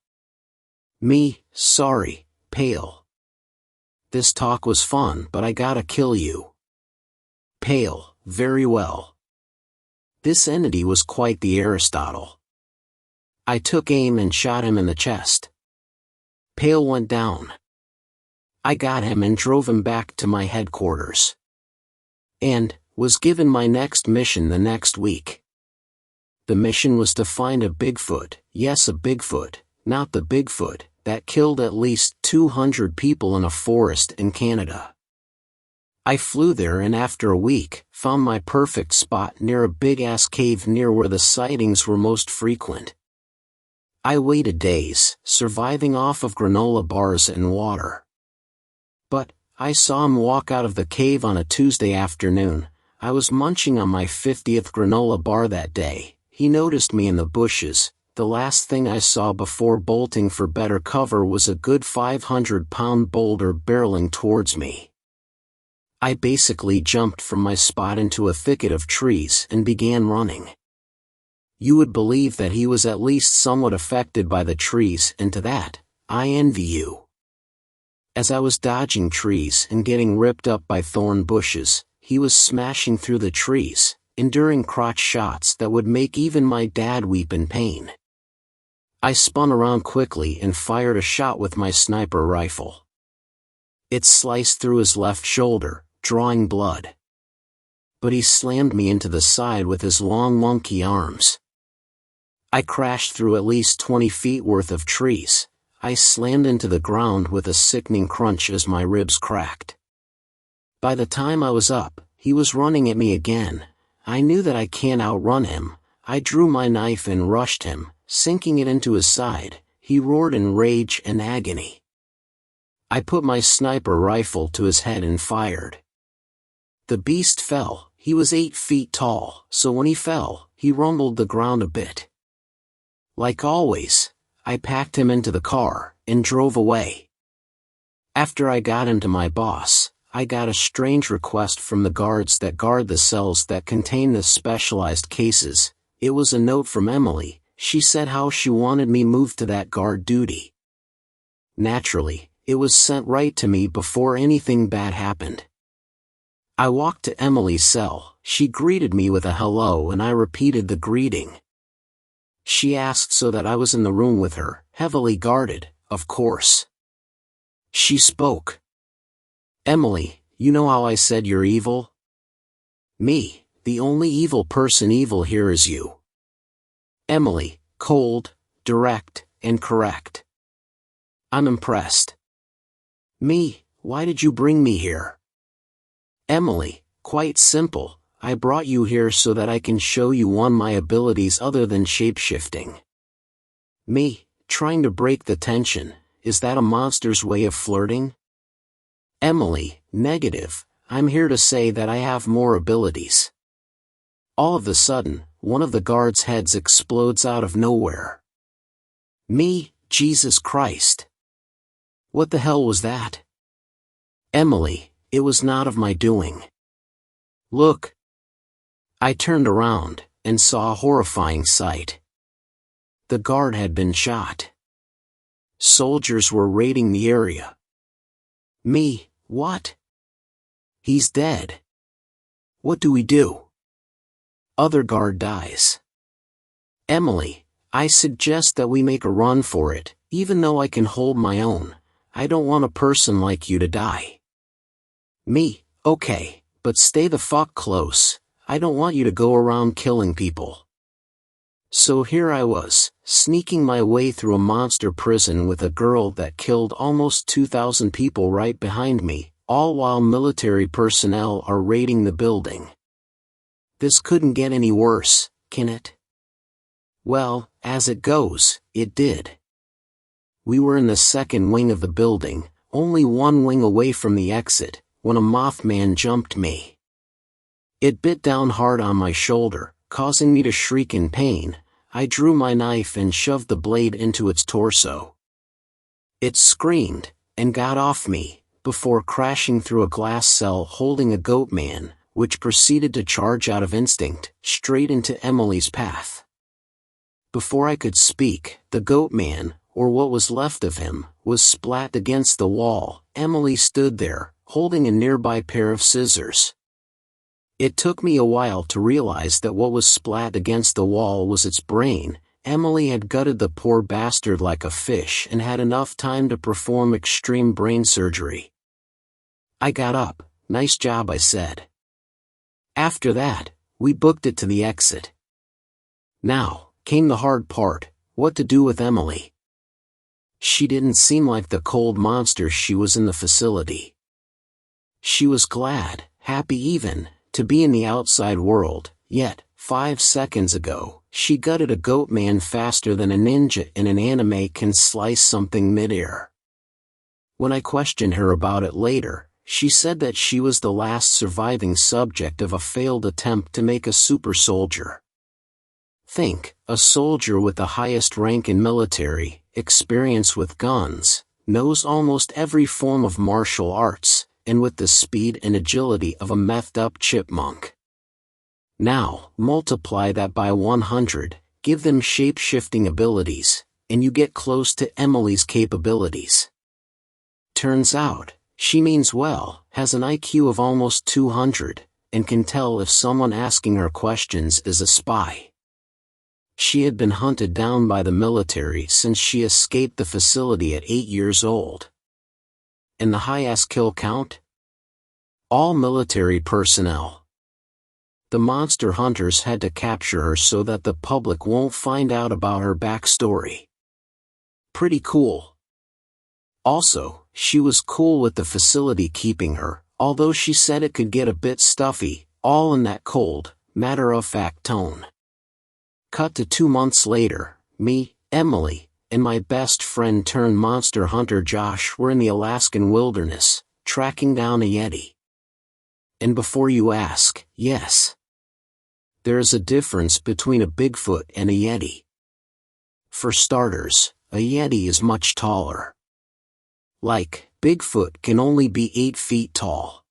Me, sorry, Pale. This talk was fun, but I gotta kill you. Pale, very well. This entity was quite the Aristotle. I took aim and shot him in the chest. Pale went down. I got him and drove him back to my headquarters. And, was given my next mission the next week. The mission was to find a Bigfoot, yes, a Bigfoot, not the Bigfoot that killed at least 200 people in a forest in Canada. I flew there and after a week, found my perfect spot near a big-ass cave near where the sightings were most frequent. I waited days, surviving off of granola bars and water. But, I saw him walk out of the cave on a Tuesday afternoon. I was munching on my 50th granola bar that day. He noticed me in the bushes. The last thing I saw before bolting for better cover was a good 500-pound boulder barreling towards me. I basically jumped from my spot into a thicket of trees and began running. You would believe that he was at least somewhat affected by the trees, and to that, I envy you. As I was dodging trees and getting ripped up by thorn bushes, he was smashing through the trees, enduring crotch shots that would make even my dad weep in pain. I spun around quickly and fired a shot with my sniper rifle. It sliced through his left shoulder, drawing blood. But he slammed me into the side with his long monkey arms. I crashed through at least 20 feet worth of trees. I slammed into the ground with a sickening crunch as my ribs cracked. By the time I was up, he was running at me again. I knew that I can't outrun him. I drew my knife and rushed him, sinking it into his side. He roared in rage and agony. I put my sniper rifle to his head and fired. The beast fell. He was 8 feet tall, so when he fell, he rumbled the ground a bit. Like always, I packed him into the car and drove away. After I got him to my boss, I got a strange request from the guards that guard the cells that contain the specialized cases. It was a note from Emily. She said how she wanted me moved to that guard duty. Naturally, it was sent right to me before anything bad happened. I walked to Emily's cell. She greeted me with a hello and I repeated the greeting. She asked so that I was in the room with her, heavily guarded, of course. She spoke. Emily, you know how I said you're evil? Me, the only evil person evil here is you. Emily, cold, direct, and correct. I'm impressed. Me, why did you bring me here? Emily, quite simple. I brought you here so that I can show you one of my abilities other than shapeshifting. Me, trying to break the tension, is that a monster's way of flirting? Emily, negative, I'm here to say that I have more abilities. All of a sudden, one of the guards' heads explodes out of nowhere. Me, Jesus Christ. What the hell was that? Emily, it was not of my doing. Look. I turned around, and saw a horrifying sight. The guard had been shot. Soldiers were raiding the area. Me, what? He's dead. What do we do? Other guard dies. Emily, I suggest that we make a run for it, even though I can hold my own. I don't want a person like you to die. Me, okay, but stay the fuck close. I don't want you to go around killing people. So here I was, sneaking my way through a monster prison with a girl that killed almost 2,000 people right behind me, all while military personnel are raiding the building. This couldn't get any worse, can it? Well, as it goes, it did. We were in the second wing of the building, only one wing away from the exit, when a Mothman jumped me. It bit down hard on my shoulder, causing me to shriek in pain. I drew my knife and shoved the blade into its torso. It screamed, and got off me, before crashing through a glass cell holding a goat man, which proceeded to charge out of instinct, straight into Emily's path. Before I could speak, the goat man, or what was left of him, was splat against the wall. Emily stood there, holding a nearby pair of scissors. It took me a while to realize that what was splat against the wall was its brain. Emily had gutted the poor bastard like a fish and had enough time to perform extreme brain surgery. I got up. Nice job, I said. After that, we booked it to the exit. Now, came the hard part, what to do with Emily. She didn't seem like the cold monster she was in the facility. She was glad, happy even, to be in the outside world, yet, 5 seconds ago, she gutted a goat man faster than a ninja in an anime can slice something midair. When I questioned her about it later, she said that she was the last surviving subject of a failed attempt to make a super soldier. Think, a soldier with the highest rank in military, experience with guns, knows almost every form of martial arts, and with the speed and agility of a methed-up chipmunk. Now, multiply that by 100, give them shape-shifting abilities, and you get close to Emily's capabilities. Turns out, she means well, has an IQ of almost 200, and can tell if someone asking her questions is a spy. She had been hunted down by the military since she escaped the facility at 8 years old. And the high-ass kill count? All military personnel. The monster hunters had to capture her so that the public won't find out about her backstory. Pretty cool. Also, she was cool with the facility keeping her, although she said it could get a bit stuffy, all in that cold, matter-of-fact tone. Cut to 2 months later, me, Emily, and my best friend turned monster hunter Josh were in the Alaskan wilderness, tracking down a Yeti. And before you ask, yes. There is a difference between a Bigfoot and a Yeti. For starters, a Yeti is much taller. Like, Bigfoot can only be 8 feet tall.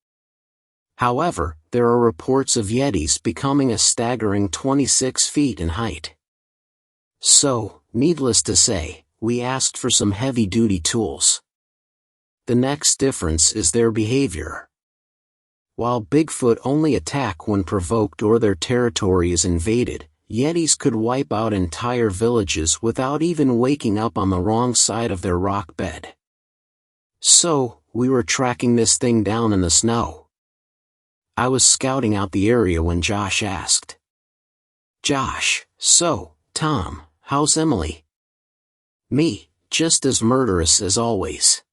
However, there are reports of Yetis becoming a staggering 26 feet in height. So, needless to say, we asked for some heavy-duty tools. The next difference is their behavior. While Bigfoot only attack when provoked or their territory is invaded, Yetis could wipe out entire villages without even waking up on the wrong side of their rock bed. So, we were tracking this thing down in the snow. I was scouting out the area when Josh asked. Josh, so, Tom, how's Emily? Me, just as murderous as always.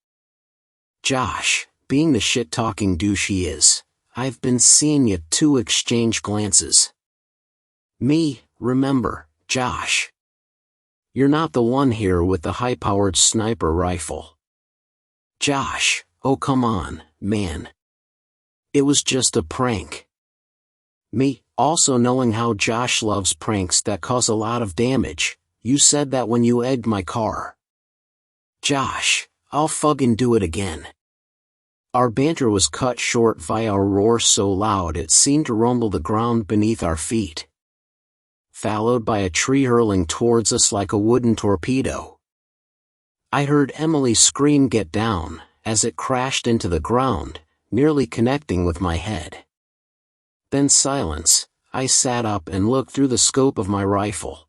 Josh, being the shit-talking douche he is, I've been seeing you two exchange glances. Me, remember, Josh. You're not the one here with the high-powered sniper rifle. Josh, oh come on, man. It was just a prank. Me, also knowing how Josh loves pranks that cause a lot of damage, you said that when you egged my car. Josh, I'll fucking do it again. Our banter was cut short via a roar so loud it seemed to rumble the ground beneath our feet. Followed by a tree hurling towards us like a wooden torpedo. I heard Emily scream "Get down," as it crashed into the ground, nearly connecting with my head. Then silence. I sat up and looked through the scope of my rifle.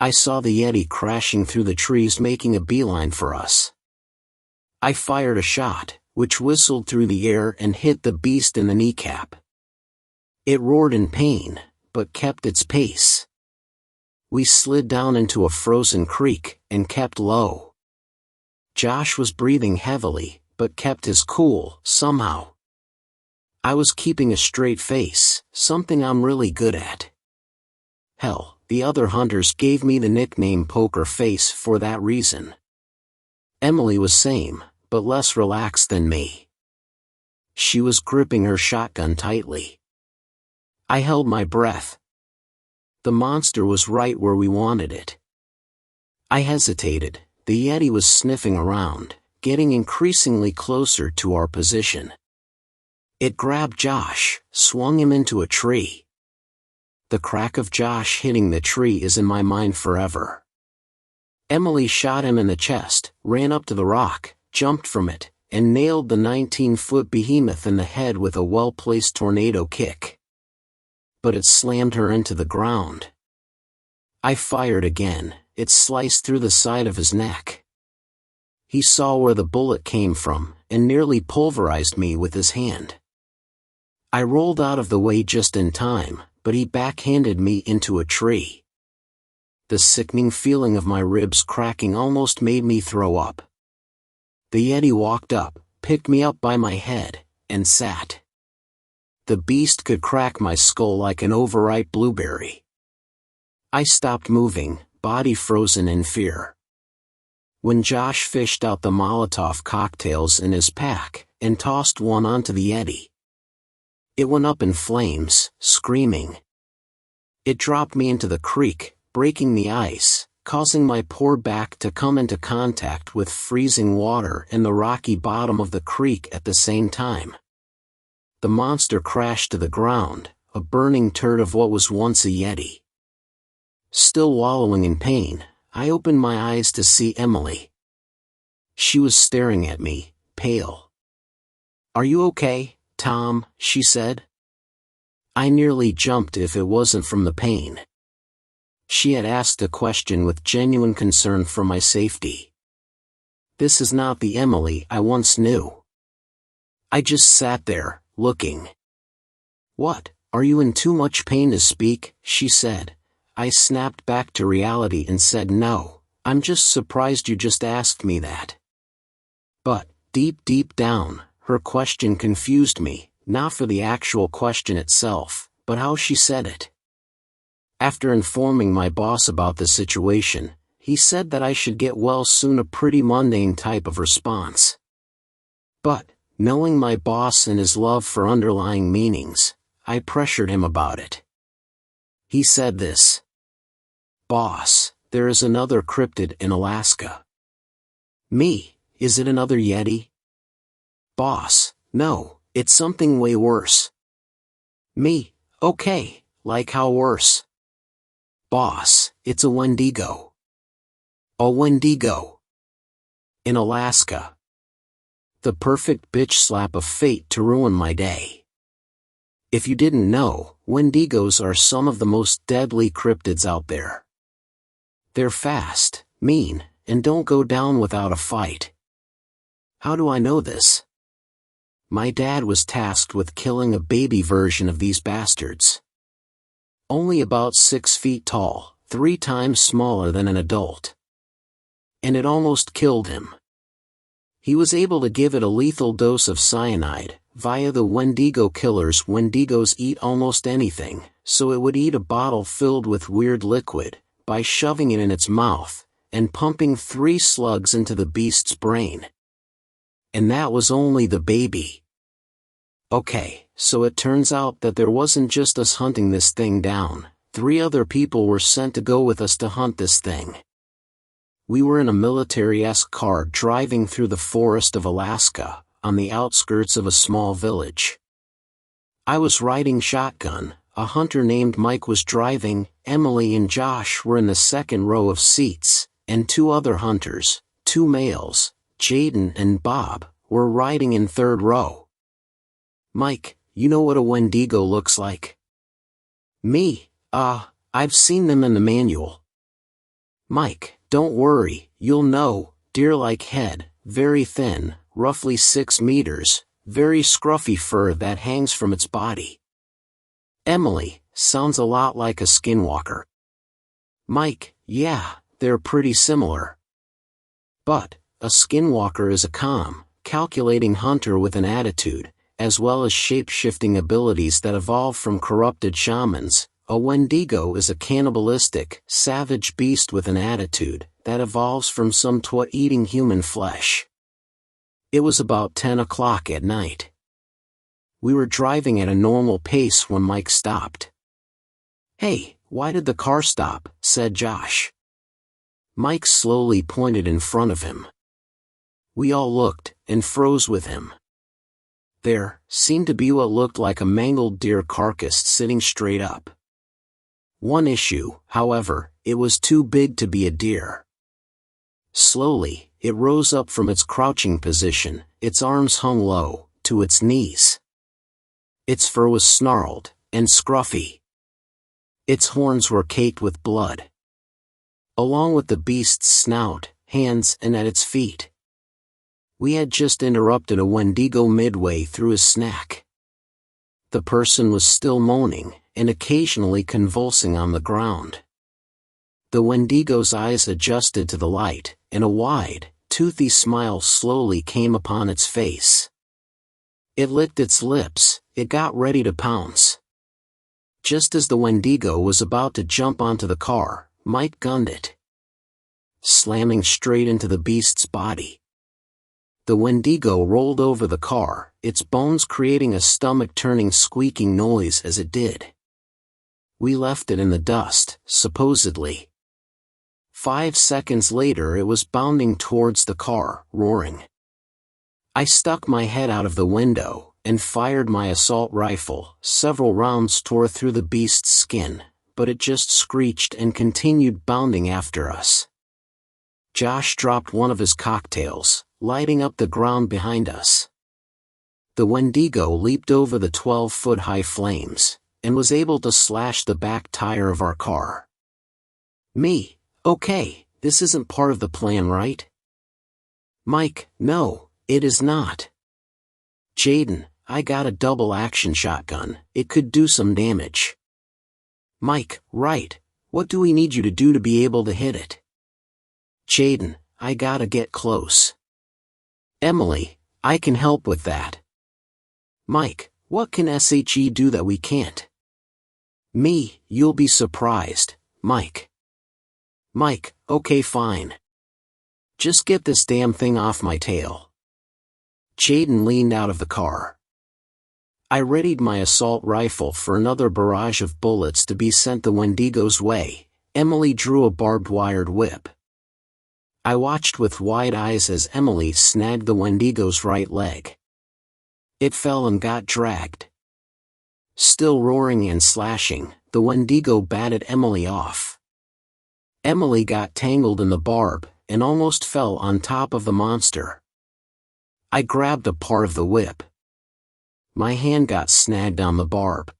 I saw the Yeti crashing through the trees making a beeline for us. I fired a shot, which whistled through the air and hit the beast in the kneecap. It roared in pain, but kept its pace. We slid down into a frozen creek, and kept low. Josh was breathing heavily, but kept his cool, somehow. I was keeping a straight face, something I'm really good at. Hell, the other hunters gave me the nickname Poker Face for that reason. Emily was same, but less relaxed than me. She was gripping her shotgun tightly. I held my breath. The monster was right where we wanted it. I hesitated. The Yeti was sniffing around, getting increasingly closer to our position. It grabbed Josh, swung him into a tree. The crack of Josh hitting the tree is in my mind forever. Emily shot him in the chest, ran up to the rock, jumped from it, and nailed the 19-foot behemoth in the head with a well-placed tornado kick. But it slammed her into the ground. I fired again. It sliced through the side of his neck. He saw where the bullet came from, and nearly pulverized me with his hand. I rolled out of the way just in time, but he backhanded me into a tree. The sickening feeling of my ribs cracking almost made me throw up. The Yeti walked up, picked me up by my head, and sat. The beast could crack my skull like an overripe blueberry. I stopped moving, body frozen in fear. When Josh fished out the Molotov cocktails in his pack and tossed one onto the Yeti, it went up in flames, screaming. It dropped me into the creek, breaking the ice, causing my poor back to come into contact with freezing water and the rocky bottom of the creek at the same time. The monster crashed to the ground, a burning turd of what was once a Yeti. Still wallowing in pain, I opened my eyes to see Emily. She was staring at me, pale. "Are you okay, Tom?" she said. I nearly jumped if it wasn't from the pain. She had asked a question with genuine concern for my safety. This is not the Emily I once knew. I just sat there, looking. "What, are you in too much pain to speak?" she said. I snapped back to reality and said, "No, I'm just surprised you just asked me that." But, deep down, her question confused me, not for the actual question itself, but how she said it. After informing my boss about the situation, he said that I should get well soon, a pretty mundane type of response. But, knowing my boss and his love for underlying meanings, I pressured him about it. He said this: "Boss, there is another cryptid in Alaska." Me, is it another Yeti? Boss, no, it's something way worse. Me, okay, like how worse? Boss, it's a Wendigo. A Wendigo. In Alaska. The perfect bitch slap of fate to ruin my day. If you didn't know, Wendigos are some of the most deadly cryptids out there. They're fast, mean, and don't go down without a fight. How do I know this? My dad was tasked with killing a baby version of these bastards. Only about 6 feet tall, 3 times smaller than an adult. And it almost killed him. He was able to give it a lethal dose of cyanide, via the Wendigo killers. Wendigos eat almost anything, so it would eat a bottle filled with weird liquid, by shoving it in its mouth, and pumping 3 slugs into the beast's brain. And that was only the baby. Okay, so it turns out that there wasn't just us hunting this thing down, 3 other people were sent to go with us to hunt this thing. We were in a military-esque car driving through the forest of Alaska, on the outskirts of a small village. I was riding shotgun, a hunter named Mike was driving, Emily and Josh were in the second row of seats, and 2 other hunters, 2 males, Jaden and Bob, were riding in third row. Mike, you know what a Wendigo looks like? Me, I've seen them in the manual. Mike, don't worry, you'll know, deer-like head, very thin, roughly 6 meters, very scruffy fur that hangs from its body. Emily, sounds a lot like a skinwalker. Mike, yeah, they're pretty similar. But, a skinwalker is a calm, calculating hunter with an attitude, as well as shape-shifting abilities that evolve from corrupted shamans. A Wendigo is a cannibalistic, savage beast with an attitude that evolves from some twat eating human flesh. It was about 10 o'clock at night. We were driving at a normal pace when Mike stopped. "Hey, why did the car stop?" said Josh. Mike slowly pointed in front of him. We all looked, and froze with him. There seemed to be what looked like a mangled deer carcass sitting straight up. One issue, however, it was too big to be a deer. Slowly, it rose up from its crouching position, its arms hung low, to its knees. Its fur was snarled, and scruffy. Its horns were caked with blood. Along with the beast's snout, hands, and at its feet. We had just interrupted a Wendigo midway through his snack. The person was still moaning, and occasionally convulsing on the ground. The Wendigo's eyes adjusted to the light, and a wide, toothy smile slowly came upon its face. It licked its lips, it got ready to pounce. Just as the Wendigo was about to jump onto the car, Mike gunned it, slamming straight into the beast's body. The Wendigo rolled over the car, its bones creating a stomach-turning squeaking noise as it did. We left it in the dust, supposedly. 5 seconds later it was bounding towards the car, roaring. I stuck my head out of the window and fired my assault rifle. Several rounds tore through the beast's skin, but it just screeched and continued bounding after us. Josh dropped one of his cocktails, lighting up the ground behind us. The Wendigo leaped over the 12-foot-high flames, and was able to slash the back tire of our car. Me, okay, this isn't part of the plan, right? Mike, no, it is not. Jaden, I got a double-action shotgun, it could do some damage. Mike, right, what do we need you to do to be able to hit it? Jaden, I gotta get close. Emily, I can help with that. Mike, what can SHE do that we can't? Me, you'll be surprised, Mike. Mike, okay fine. Just get this damn thing off my tail. Jaden leaned out of the car. I readied my assault rifle for another barrage of bullets to be sent the Wendigo's way. Emily drew a barbed-wired whip. I watched with wide eyes as Emily snagged the Wendigo's right leg. It fell and got dragged. Still roaring and slashing, the Wendigo batted Emily off. Emily got tangled in the barb and almost fell on top of the monster. I grabbed a part of the whip. My hand got snagged on the barb.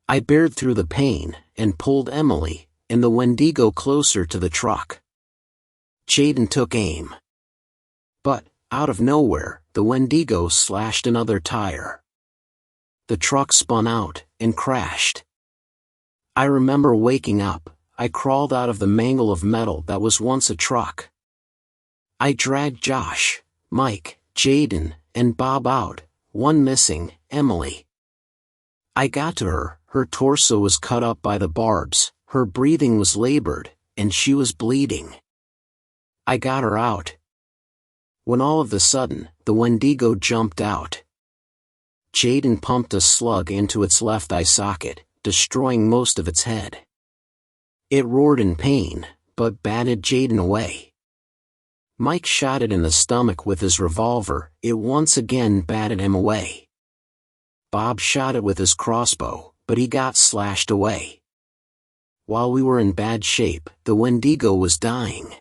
I bared through the pain and pulled Emily and the Wendigo closer to the truck. Jaden took aim. But, out of nowhere, the Wendigo slashed another tire. The truck spun out and crashed. I remember waking up. I crawled out of the mangle of metal that was once a truck. I dragged Josh, Mike, Jaden, and Bob out, one missing, Emily. I got to her, her torso was cut up by the barbs, her breathing was labored, and she was bleeding. I got her out. When all of a sudden, the Wendigo jumped out. Jaden pumped a slug into its left eye socket, destroying most of its head. It roared in pain, but batted Jaden away. Mike shot it in the stomach with his revolver, it once again batted him away. Bob shot it with his crossbow, but he got slashed away. While we were in bad shape, the Wendigo was dying.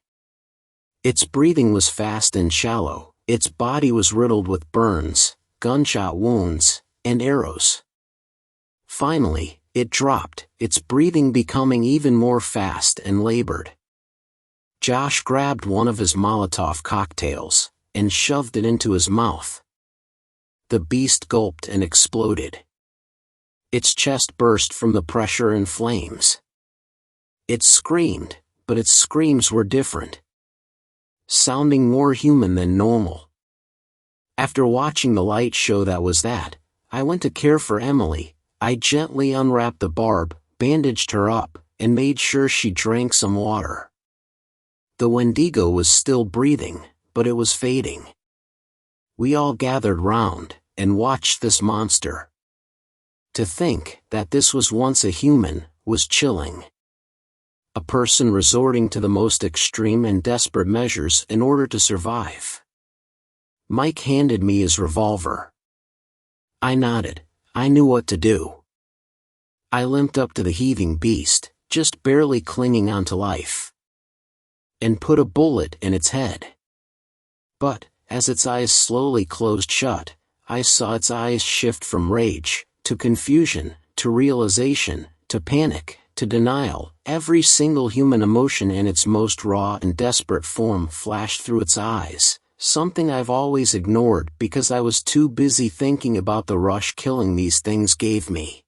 Its breathing was fast and shallow, its body was riddled with burns, gunshot wounds, and arrows. Finally, it dropped, its breathing becoming even more fast and labored. Josh grabbed one of his Molotov cocktails and shoved it into his mouth. The beast gulped and exploded. Its chest burst from the pressure and flames. It screamed, but its screams were different, sounding more human than normal. After watching the light show that was that, I went to care for Emily. I gently unwrapped the barb, bandaged her up, and made sure she drank some water. The Wendigo was still breathing, but it was fading. We all gathered round and watched this monster. To think that this was once a human was chilling. A person resorting to the most extreme and desperate measures in order to survive. Mike handed me his revolver. I nodded. I knew what to do. I limped up to the heaving beast, just barely clinging onto life, and put a bullet in its head. But, as its eyes slowly closed shut, I saw its eyes shift from rage, to confusion, to realization, to panic, to denial. Every single human emotion in its most raw and desperate form flashed through its eyes, something I've always ignored because I was too busy thinking about the rush killing these things gave me.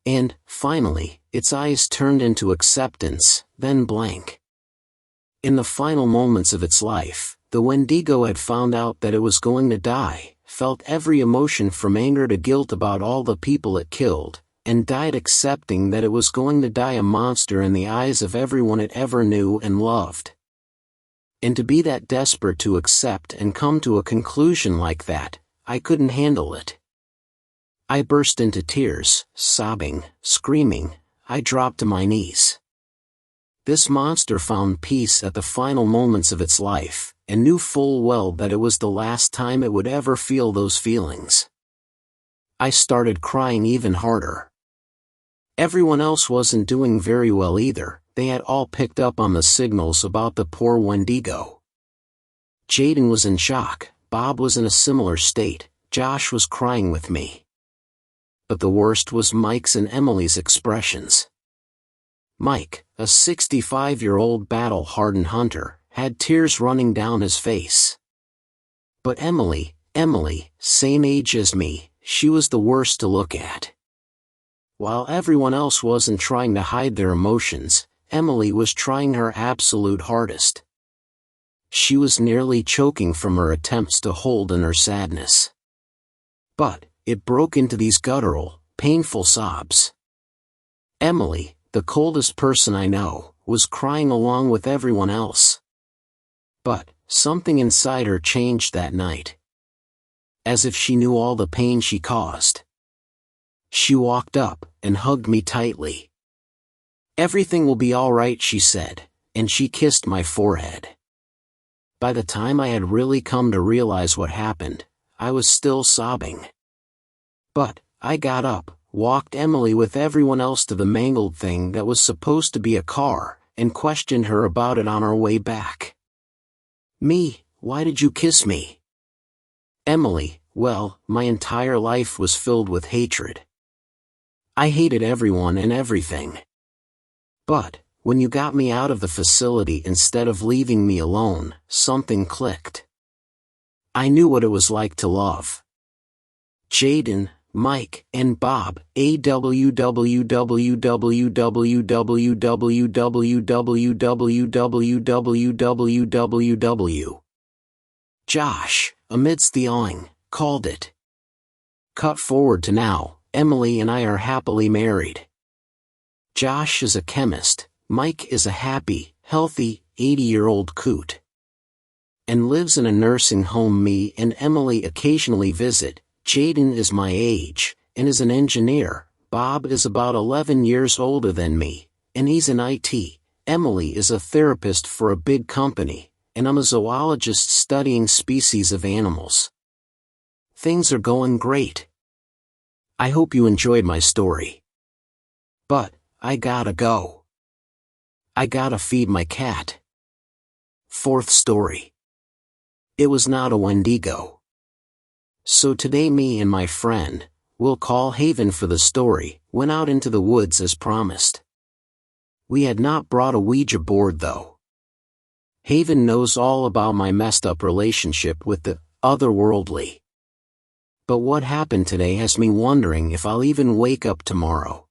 And, finally, its eyes turned into acceptance, then blank. In the final moments of its life, the Wendigo had found out that it was going to die, felt every emotion from anger to guilt about all the people it killed, and died accepting that it was going to die a monster in the eyes of everyone it ever knew and loved. And to be that desperate to accept and come to a conclusion like that, I couldn't handle it. I burst into tears, sobbing, screaming. I dropped to my knees. This monster found peace at the final moments of its life, and knew full well that it was the last time it would ever feel those feelings. I started crying even harder. Everyone else wasn't doing very well either. They had all picked up on the signals about the poor Wendigo. Jaden was in shock, Bob was in a similar state, Josh was crying with me. But the worst was Mike's and Emily's expressions. Mike, a 65-year-old battle-hardened hunter, had tears running down his face. But Emily, same age as me, she was the worst to look at. While everyone else wasn't trying to hide their emotions, Emily was trying her absolute hardest. She was nearly choking from her attempts to hold in her sadness. But it broke into these guttural, painful sobs. Emily, the coldest person I know, was crying along with everyone else. But something inside her changed that night. As if she knew all the pain she caused. She walked up and hugged me tightly. "Everything will be all right," she said, and she kissed my forehead. By the time I had really come to realize what happened, I was still sobbing. But I got up, walked Emily with everyone else to the mangled thing that was supposed to be a car, and questioned her about it on our way back. "Me, why did you kiss me?" "Emily, well, my entire life was filled with hatred. I hated everyone and everything. But when you got me out of the facility instead of leaving me alone, something clicked. I knew what it was like to love. Jaden, Mike, and Bob, www. Josh, amidst the awing, called it. Cut forward to now, Emily and I are happily married. Josh is a chemist, Mike is a happy, healthy, 80-year-old coot. And lives in a nursing home me and Emily occasionally visit. Jaden is my age, and is an engineer. Bob is about 11 years older than me, and he's in IT. Emily is a therapist for a big company, and I'm a zoologist studying species of animals. Things are going great. I hope you enjoyed my story. But I gotta go. I gotta feed my cat. Fourth story. It was not a Wendigo. So today me and my friend, we'll call Haven for the story, went out into the woods as promised. We had not brought a Ouija board though. Haven knows all about my messed up relationship with the otherworldly. But what happened today has me wondering if I'll even wake up tomorrow.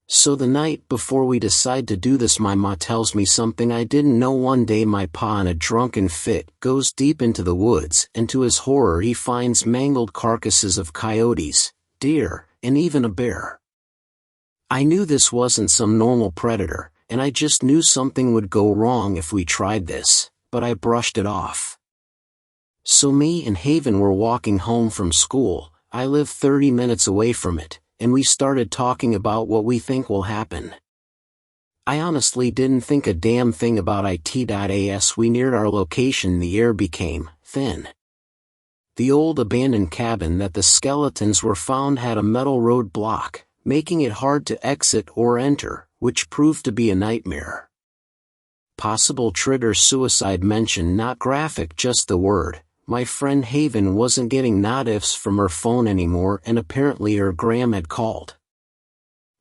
So the night before we decide to do this, my ma tells me something I didn't know. One day my pa in a drunken fit goes deep into the woods, and to his horror he finds mangled carcasses of coyotes, deer, and even a bear. I knew this wasn't some normal predator, and I just knew something would go wrong if we tried this, but I brushed it off. So me and Haven were walking home from school. I live 30 minutes away from it, and we started talking about what we think will happen. I honestly didn't think a damn thing about it. As we neared our location, the air became thin. The old abandoned cabin that the skeletons were found had a metal road block, making it hard to exit or enter, which proved to be a nightmare. Possible trigger: suicide mention not graphic, just the word. My friend Haven wasn't getting notifs from her phone anymore, and apparently her gram had called.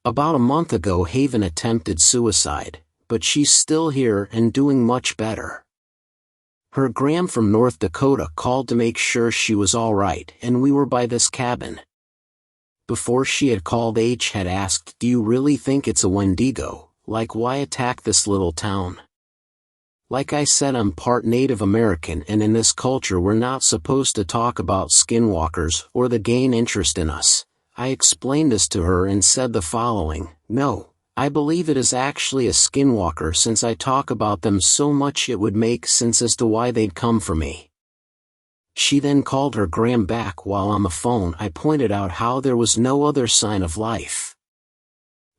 About a month ago Haven attempted suicide, but she's still here and doing much better. Her gram from North Dakota called to make sure she was alright, and we were by this cabin. Before she had called, H had asked, "Do you really think it's a Wendigo? Like, why attack this little town? Like I said, I'm part Native American, and in this culture we're not supposed to talk about skinwalkers or they gain interest in us. I explained this to her and said the following: no, I believe it is actually a skinwalker, since I talk about them so much it would make sense as to why they'd come for me. She then called her gram back. While on the phone I pointed out how there was no other sign of life.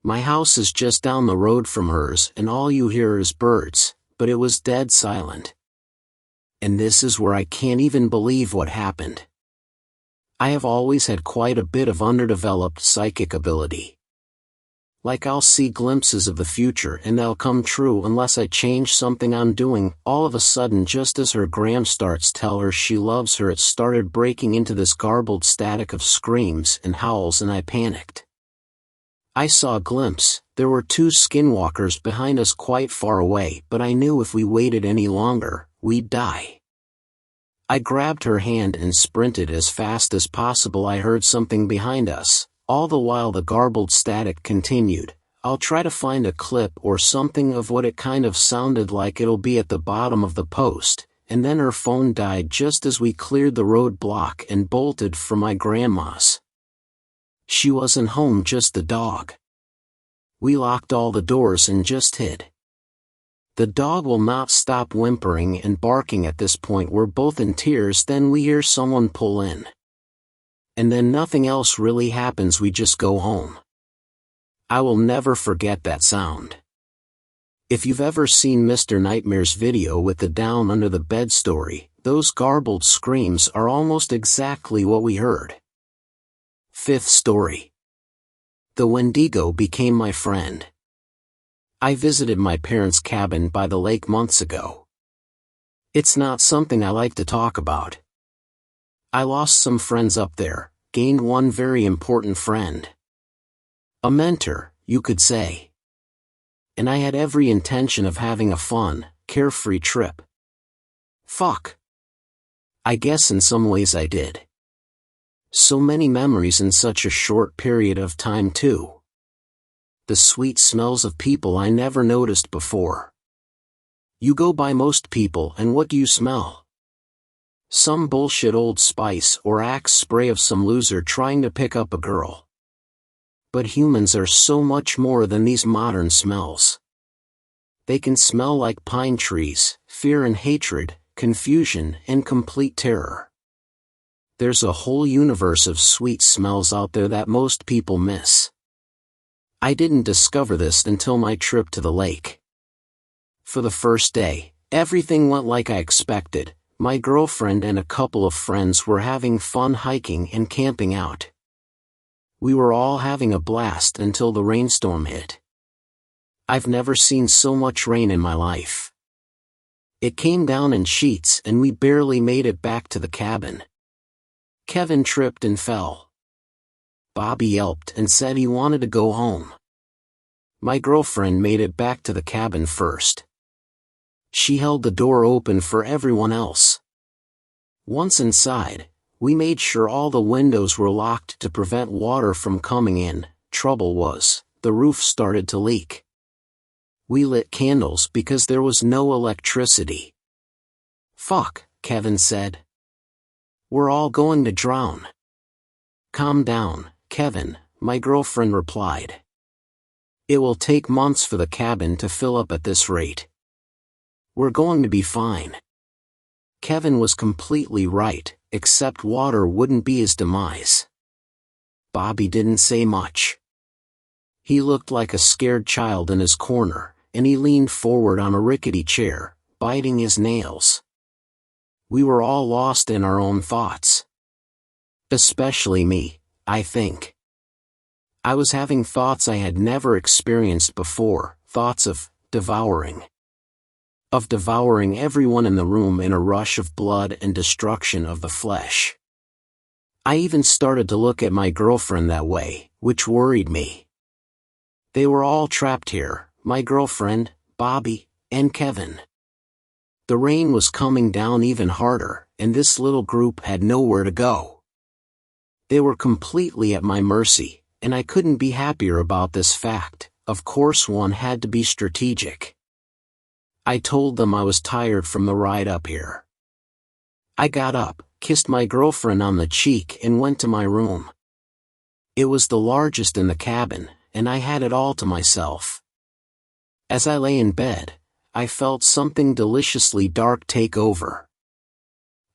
My house is just down the road from hers and all you hear is birds, but it was dead silent. And this is where I can't even believe what happened. I have always had quite a bit of underdeveloped psychic ability. Like I'll see glimpses of the future and they'll come true unless I change something I'm doing. All of a sudden, just as her gram starts tell her she loves her, it started breaking into this garbled static of screams and howls, and I panicked. I saw a glimpse. There were 2 skinwalkers behind us quite far away, but I knew if we waited any longer, we'd die. I grabbed her hand and sprinted as fast as possible. I heard something behind us. All the while the garbled static continued. I'll try to find a clip or something of what it kind of sounded like. It'll be at the bottom of the post. And then her phone died just as we cleared the roadblock and bolted for my grandma's. She wasn't home, just the dog. We locked all the doors and just hid. The dog will not stop whimpering and barking. At this point we're both in tears. Then we hear someone pull in. And then nothing else really happens. We just go home. I will never forget that sound. If you've ever seen Mr. Nightmare's video with the down under the bed story, those garbled screams are almost exactly what we heard. 5th story. The Wendigo became my friend. I visited my parents' cabin by the lake months ago. It's not something I like to talk about. I lost some friends up there, gained one very important friend. A mentor, you could say. And I had every intention of having a fun, carefree trip. Fuck. I guess in some ways I did. So many memories in such a short period of time too. The sweet smells of people I never noticed before. You go by most people and what do you smell? Some bullshit Old Spice or Axe spray of some loser trying to pick up a girl. But humans are so much more than these modern smells. They can smell like pine trees, fear and hatred, confusion and complete terror. There's a whole universe of sweet smells out there that most people miss. I didn't discover this until my trip to the lake. For the first day, everything went like I expected. My girlfriend and a couple of friends were having fun hiking and camping out. We were all having a blast until the rainstorm hit. I've never seen so much rain in my life. It came down in sheets and we barely made it back to the cabin. Kevin tripped and fell. Bobby yelped and said he wanted to go home. My girlfriend made it back to the cabin first. She held the door open for everyone else. Once inside, we made sure all the windows were locked to prevent water from coming in. Trouble was, the roof started to leak. We lit candles because there was no electricity. Fuck, Kevin said. We're all going to drown. Calm down, Kevin, my girlfriend replied. It will take months for the cabin to fill up at this rate. We're going to be fine. Kevin was completely right, except water wouldn't be his demise. Bobby didn't say much. He looked like a scared child in his corner, and he leaned forward on a rickety chair, biting his nails. We were all lost in our own thoughts. Especially me, I think. I was having thoughts I had never experienced before, thoughts of devouring. Of devouring everyone in the room in a rush of blood and destruction of the flesh. I even started to look at my girlfriend that way, which worried me. They were all trapped here, my girlfriend, Bobby, and Kevin. The rain was coming down even harder, and this little group had nowhere to go. They were completely at my mercy, and I couldn't be happier about this fact. Of course one had to be strategic. I told them I was tired from the ride up here. I got up, kissed my girlfriend on the cheek and went to my room. It was the largest in the cabin, and I had it all to myself. As I lay in bed, I felt something deliciously dark take over.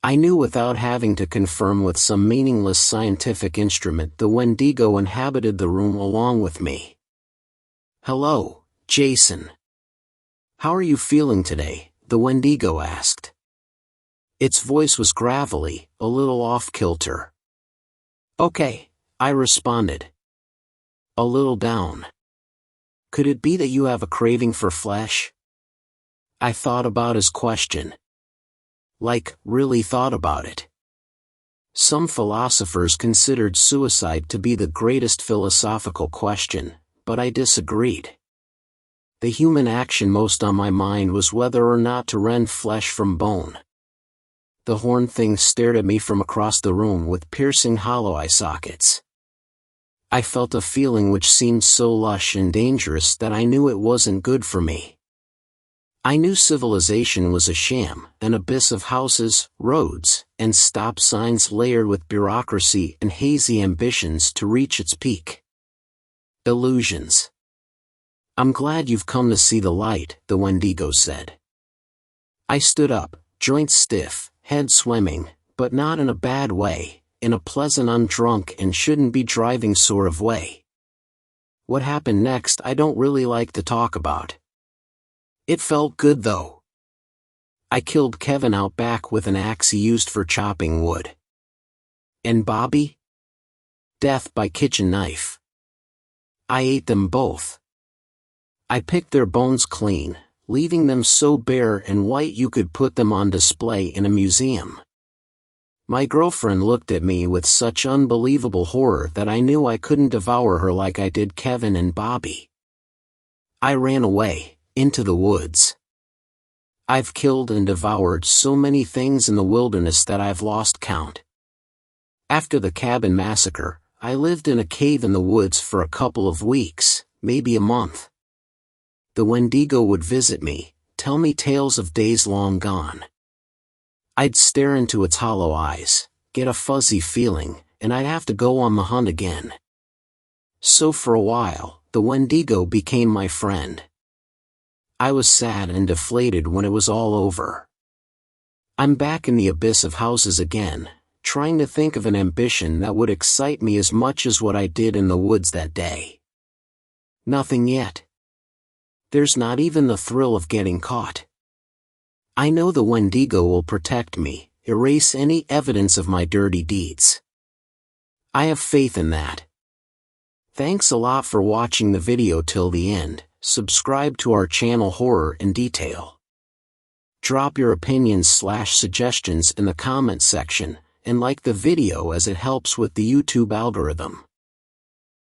I knew without having to confirm with some meaningless scientific instrument the Wendigo inhabited the room along with me. "Hello, Jason. How are you feeling today?" the Wendigo asked. Its voice was gravelly, a little off-kilter. "Okay," I responded. "A little down. Could it be that you have a craving for flesh?" I thought about his question. Like, really thought about it. Some philosophers considered suicide to be the greatest philosophical question, but I disagreed. The human action most on my mind was whether or not to rend flesh from bone. The horned thing stared at me from across the room with piercing hollow eye sockets. I felt a feeling which seemed so lush and dangerous that I knew it wasn't good for me. I knew civilization was a sham, an abyss of houses, roads, and stop signs layered with bureaucracy and hazy ambitions to reach its peak. Illusions. "I'm glad you've come to see the light," the Wendigo said. I stood up, joints stiff, head swimming, but not in a bad way, in a pleasant undrunk and shouldn't be driving sort of way. What happened next I don't really like to talk about. It felt good though. I killed Kevin out back with an axe he used for chopping wood. And Bobby? Death by kitchen knife. I ate them both. I picked their bones clean, leaving them so bare and white you could put them on display in a museum. My girlfriend looked at me with such unbelievable horror that I knew I couldn't devour her like I did Kevin and Bobby. I ran away, into the woods. I've killed and devoured so many things in the wilderness that I've lost count. After the cabin massacre, I lived in a cave in the woods for a couple of weeks, maybe a month. The Wendigo would visit me, tell me tales of days long gone. I'd stare into its hollow eyes, get a fuzzy feeling, and I'd have to go on the hunt again. So for a while, the Wendigo became my friend. I was sad and deflated when it was all over. I'm back in the abyss of houses again, trying to think of an ambition that would excite me as much as what I did in the woods that day. Nothing yet. There's not even the thrill of getting caught. I know the Wendigo will protect me, erase any evidence of my dirty deeds. I have faith in that. Thanks a lot for watching the video till the end. Subscribe to our channel Horror in Detail. Drop your opinions/suggestions in the comment section, and like the video as it helps with the YouTube algorithm.